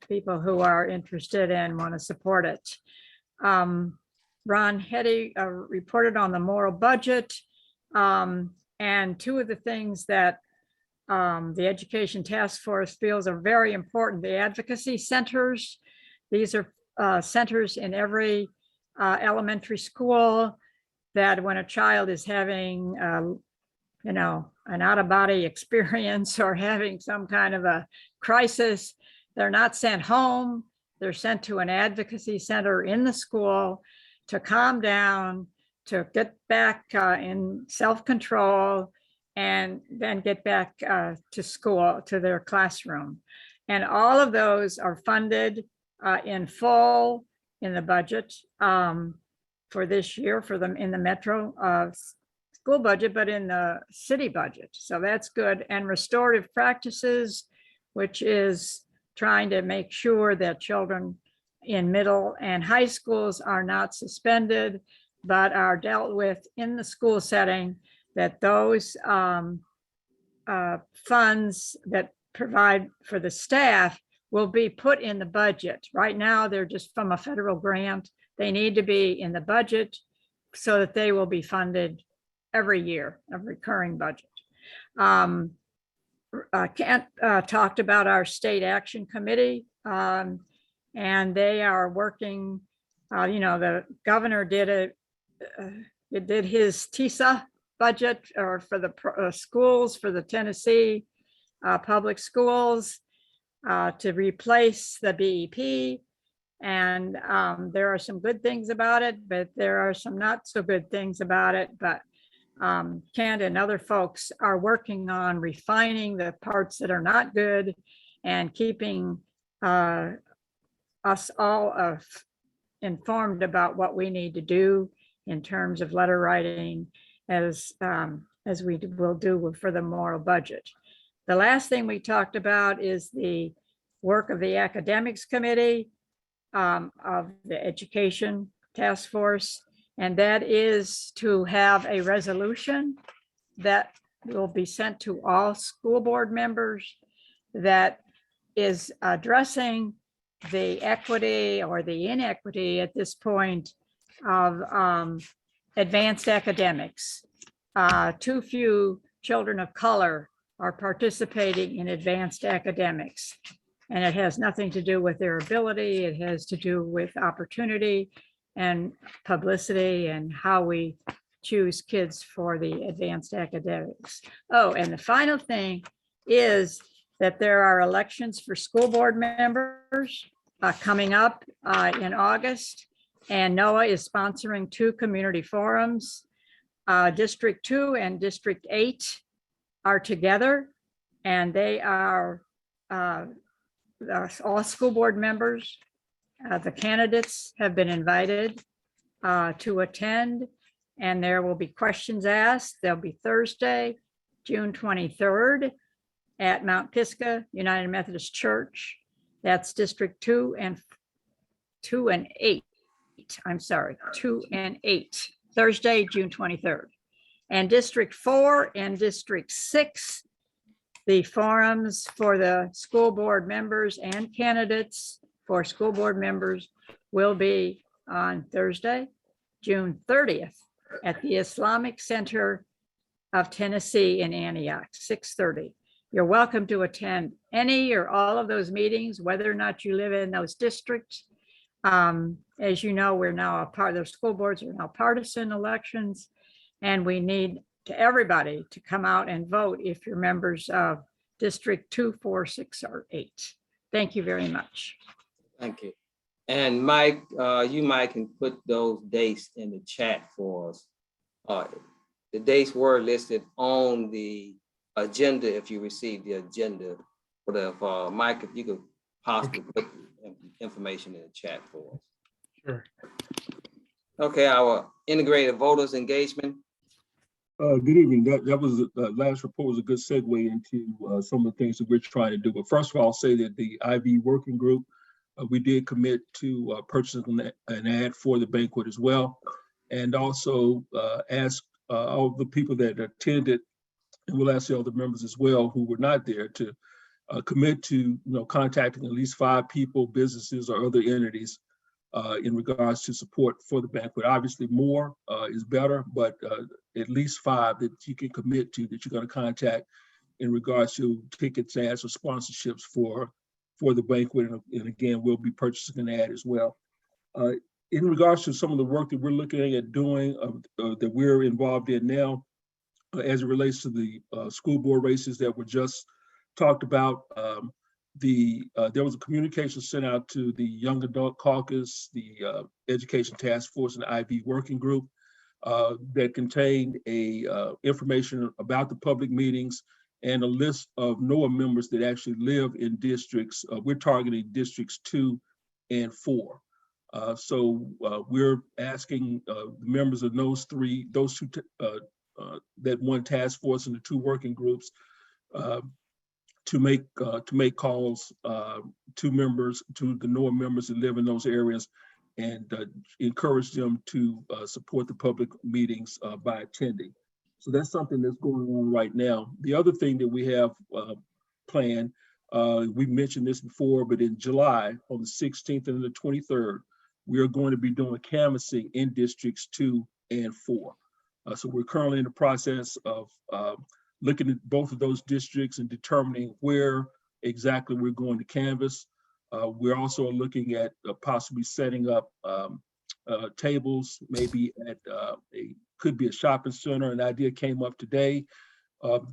people who are interested and want to support it. Ron Hetty reported on the moral budget. And two of the things that the Education Task Force feels are very important, the advocacy centers. These are centers in every elementary school that when a child is having, you know, an out-of-body experience or having some kind of a crisis, they're not sent home. They're sent to an advocacy center in the school to calm down, to get back in self-control, and then get back to school, to their classroom. And all of those are funded in full in the budget for this year for them in the metro school budget, but in the city budget. So that's good. And restorative practices, which is trying to make sure that children in middle and high schools are not suspended, but are dealt with in the school setting, that those funds that provide for the staff will be put in the budget. Right now, they're just from a federal grant. They need to be in the budget so that they will be funded every year, a recurring budget. Kent talked about our state action committee, and they are working, you know, the governor did his TISA budget or for the schools, for the Tennessee public schools to replace the BEP. And there are some good things about it, but there are some not so good things about it. But Kent and other folks are working on refining the parts that are not good and keeping us all informed about what we need to do in terms of letter writing as we will do for the moral budget. The last thing we talked about is the work of the academics committee of the Education Task Force, and that is to have a resolution that will be sent to all school board members that is addressing the equity or the inequity at this point of advanced academics. Too few children of color are participating in advanced academics. And it has nothing to do with their ability. It has to do with opportunity and publicity and how we choose kids for the advanced academics. Oh, and the final thing is that there are elections for school board members coming up in August. And NOAA is sponsoring 2 community forums. District 2 and District 8 are together, and they are all school board members. The candidates have been invited to attend, and there will be questions asked. They'll be Thursday, June 23rd at Mount Pisgah United Methodist Church. That's District 2 and 8. I'm sorry, 2 and 8, Thursday, June 23rd. And District 4 and District 6, the forums for the school board members and candidates for school board members will be on Thursday, June 30th at the Islamic Center of Tennessee in Antioch, 6:30. You're welcome to attend any or all of those meetings, whether or not you live in those districts. As you know, we're now a part of the school boards are now partisan elections, and we need everybody to come out and vote if you're members of District 2, 4, 6, or 8. Thank you very much. Thank you. And Mike, you might can put those dates in the chat for us. The dates were listed on the agenda if you received the agenda. But if Mike, if you could possibly put information in the chat for us. Sure. Okay, our integrated voters engagement. Good evening. That was the last report was a good segue into some of the things that we're trying to do. But first of all, I'll say that the IB working group, we did commit to purchasing an ad for the banquet as well, and also ask all the people that attended, and we'll ask the other members as well who were not there to commit to contacting at least 5 people, businesses, or other entities in regards to support for the banquet. Obviously, more is better, but at least 5 that you can commit to that you're going to contact in regards to tickets, ads, or sponsorships for the banquet. And again, we'll be purchasing an ad as well. In regards to some of the work that we're looking at doing, that we're involved in now, as it relates to the school board races that were just talked about, there was a communication sent out to the Young Adult Caucus, the Education Task Force, and the IB Working Group that contained information about the public meetings and a list of NOAA members that actually live in districts. We're targeting districts 2 and 4. So we're asking members of those two, that one task force and the 2 working groups to make calls to members, to the NOAA members that live in those areas, and encourage them to support the public meetings by attending. So that's something that's going on right now. The other thing that we have planned, we mentioned this before, but in July, on the 16th and the 23rd, we are going to be doing canvassing in districts 2 and 4. So we're currently in the process of looking at both of those districts and determining where exactly we're going to canvass. We're also looking at possibly setting up tables, maybe at could be a shopping center. An idea came up today.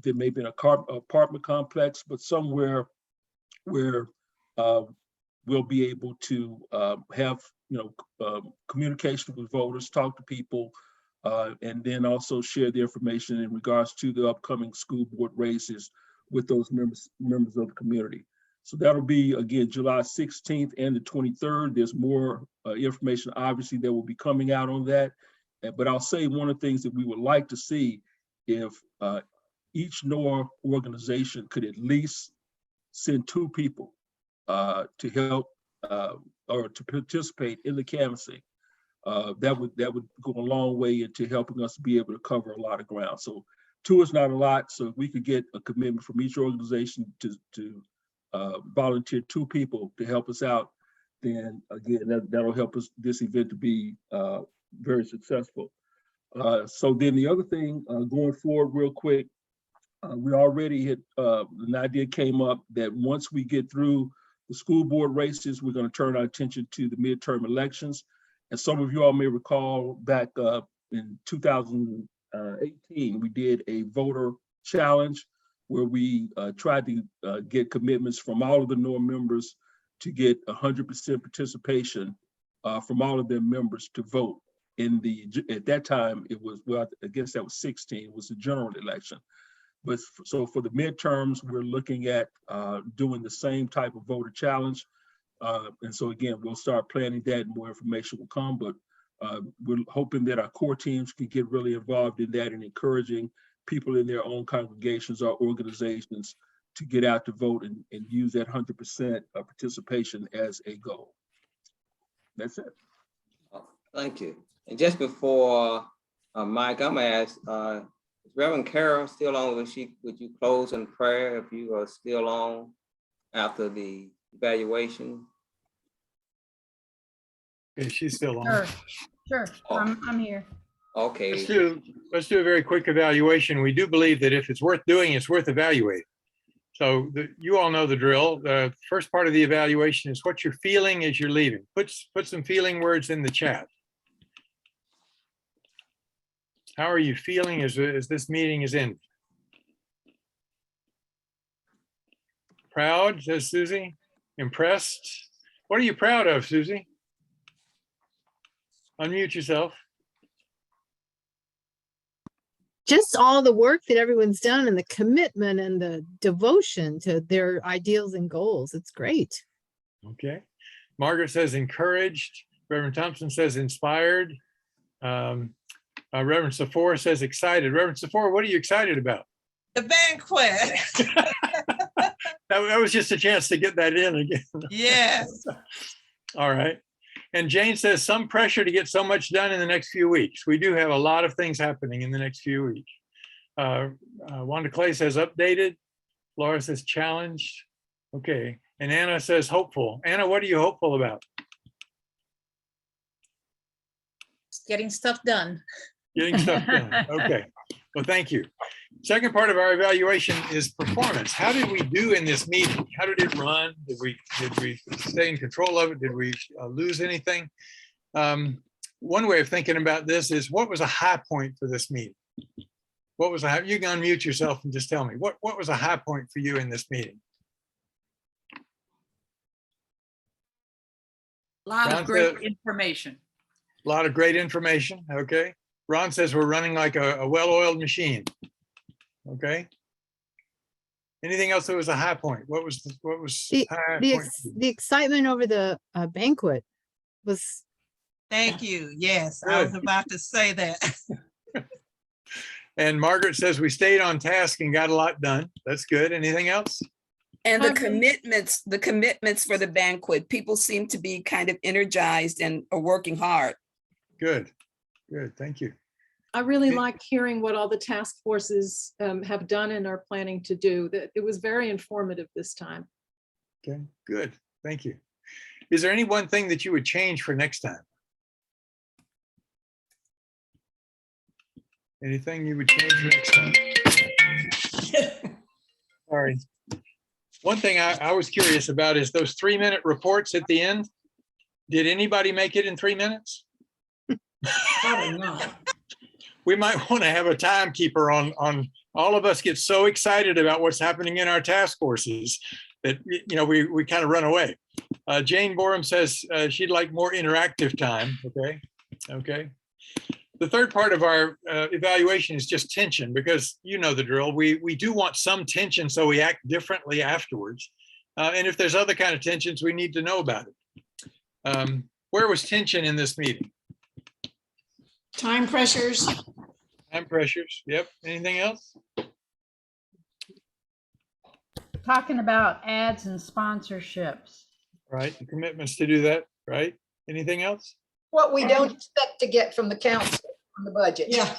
There may be an apartment complex, but somewhere where we'll be able to have communication with voters, talk to people, and then also share the information in regards to the upcoming school board races with those members of the community. So that'll be, again, July 16th and the 23rd. There's more information, obviously, that will be coming out on that. But I'll say one of the things that we would like to see, if each NOAA organization could at least send 2 people to help or to participate in the canvassing. That would go a long way into helping us be able to cover a lot of ground. So 2 is not a lot. So if we could get a commitment from each organization to volunteer 2 people to help us out, then again, that'll help us, this event, to be very successful. So then the other thing, going forward real quick, we already had, an idea came up that once we get through the school board races, we're going to turn our attention to the midterm elections. And some of you all may recall back in 2018, we did a voter challenge where we tried to get commitments from all of the NOAA members to get 100% participation from all of their members to vote. At that time, it was, well, I guess that was 16, it was a general election. But so for the midterms, we're looking at doing the same type of voter challenge. And so again, we'll start planning that and more information will come, but we're hoping that our core teams can get really involved in that and encouraging people in their own congregations or organizations to get out to vote and use that 100% participation as a goal. That's it. Thank you. And just before Mike, I'm gonna ask, is Reverend Carol still on? Would you close in prayer if you are still on after the evaluation? Okay, she's still on. Sure. I'm here. Okay. Let's do a very quick evaluation. We do believe that if it's worth doing, it's worth evaluating. So you all know the drill. The first part of the evaluation is what you're feeling as you're leaving. Put some feeling words in the chat. How are you feeling as this meeting is ended? Proud, says Susie. Impressed. What are you proud of, Susie? Unmute yourself. Just all the work that everyone's done and the commitment and the devotion to their ideals and goals. It's great. Okay. Margaret says encouraged. Reverend Thompson says inspired. Reverend Sephora says excited. Reverend Sephora, what are you excited about? The banquet. That was just a chance to get that in again. Yes. All right. And Jane says some pressure to get so much done in the next few weeks. We do have a lot of things happening in the next few weeks. Wanda Clay says updated. Laura says challenged. Okay. And Anna says hopeful. Anna, what are you hopeful about? Getting stuff done. Getting stuff done. Okay. Well, thank you. Second part of our evaluation is performance. How did we do in this meeting? How did it run? Did we stay in control of it? Did we lose anything? One way of thinking about this is, what was a high point for this meeting? What was a high? You can unmute yourself and just tell me what was a high point for you in this meeting? A lot Ron of great said, information. a lot of great information. Okay. Ron says we're running like a well-oiled machine. Okay. Anything else that was a high point? What was high point? The excitement over the banquet was. Thank you. Yes, I was about to say that. And Margaret says we stayed on task and got a lot done. That's good. Anything else? And the commitments for the banquet, people seem to be kind of energized and are working hard. Good, good, thank you. I really like hearing what all the task forces have done and are planning to do. It was very informative this time. Okay, good, thank you. Is there any one thing that you would change for next time? Anything you would change for next time? Sorry. One thing I was curious about is those 3-minute reports at the end. Did anybody make it in 3 minutes? Probably not. We might want to have a timekeeper on all of us get so excited about what's happening in our task forces that, you know, we kind of run away. Jane Borum says she'd like more interactive time. Okay. Okay. The third part of our evaluation is just tension, because you know the drill. We do want some tension so we act differently afterwards. And if there's other kind of tensions, we need to know about it. Where was tension in this meeting? Time pressures. Time pressures. Yep. Anything else? Talking about ads and sponsorships. Right. The commitments to do that. Right. Anything else? What we don't expect to get from the council on the budget. Yeah.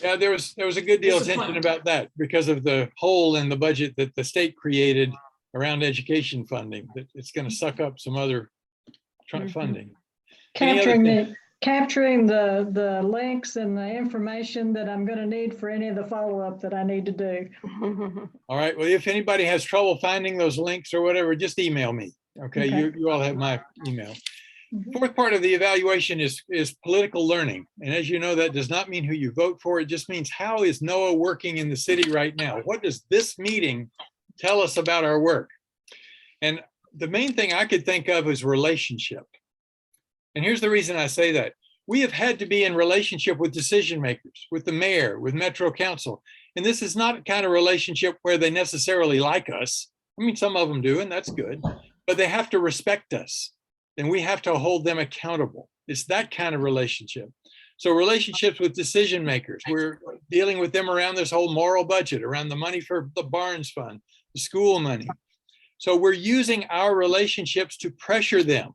Yeah, there was a good deal of tension about that because of the hole in the budget that the state created around education funding, that it's going to suck up some other funding. Capturing the links and the information that I'm going to need for any of the follow-up that I need to do. All right. Well, if anybody has trouble finding those links or whatever, just email me. Okay. You all have my email. Fourth part of the evaluation is political learning. And as you know, that does not mean who you vote for. It just means, how is NOAA working in the city right now? What does this meeting tell us about our work? And the main thing I could think of is relationship. And here's the reason I say that. We have had to be in relationship with decision makers, with the mayor, with Metro Council. And this is not a kind of relationship where they necessarily like us. I mean, some of them do, and that's good, but they have to respect us. And we have to hold them accountable. It's that kind of relationship. So relationships with decision makers, we're dealing with them around this whole moral budget, around the money for the Barnes Fund, the school money. So we're using our relationships to pressure them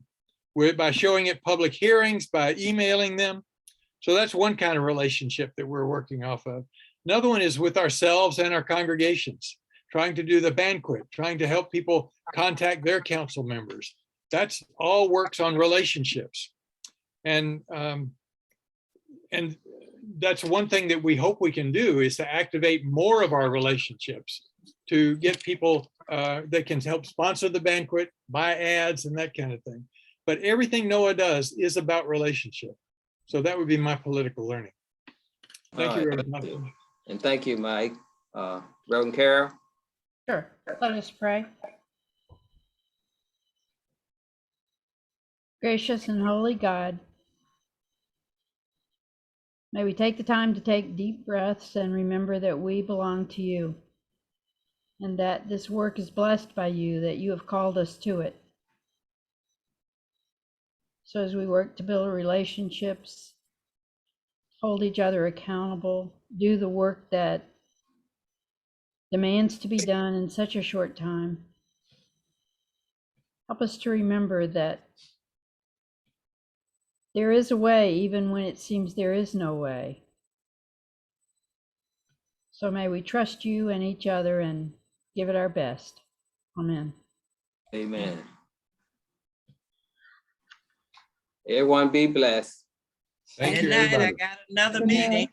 by showing at public hearings, by emailing them. So that's one kind of relationship that we're working off of. Another one is with ourselves and our congregations, trying to do the banquet, trying to help people contact their council members. That's all works on relationships. And that's one thing that we hope we can do, is to activate more of our relationships to get people that can help sponsor the banquet, buy ads and that kind of thing. But everything NOAA does is about relationship. So that would be my political learning. Thank you, Reverend Huffman. And thank you, Mike. Reverend Carol. Sure. Let us pray. Gracious and holy God, may we take the time to take deep breaths and remember that we belong to you, and that this work is blessed by you, that you have called us to it. So as we work to build relationships, hold each other accountable, do the work that demands to be done in such a short time, help us to remember that There is a way, even when it seems there is no way. So may we trust you and each other and give it our best. Amen. Amen. Everyone be blessed. Thank Good you, night. I everybody. got another Good night. meeting.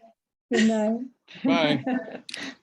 Good night. Bye.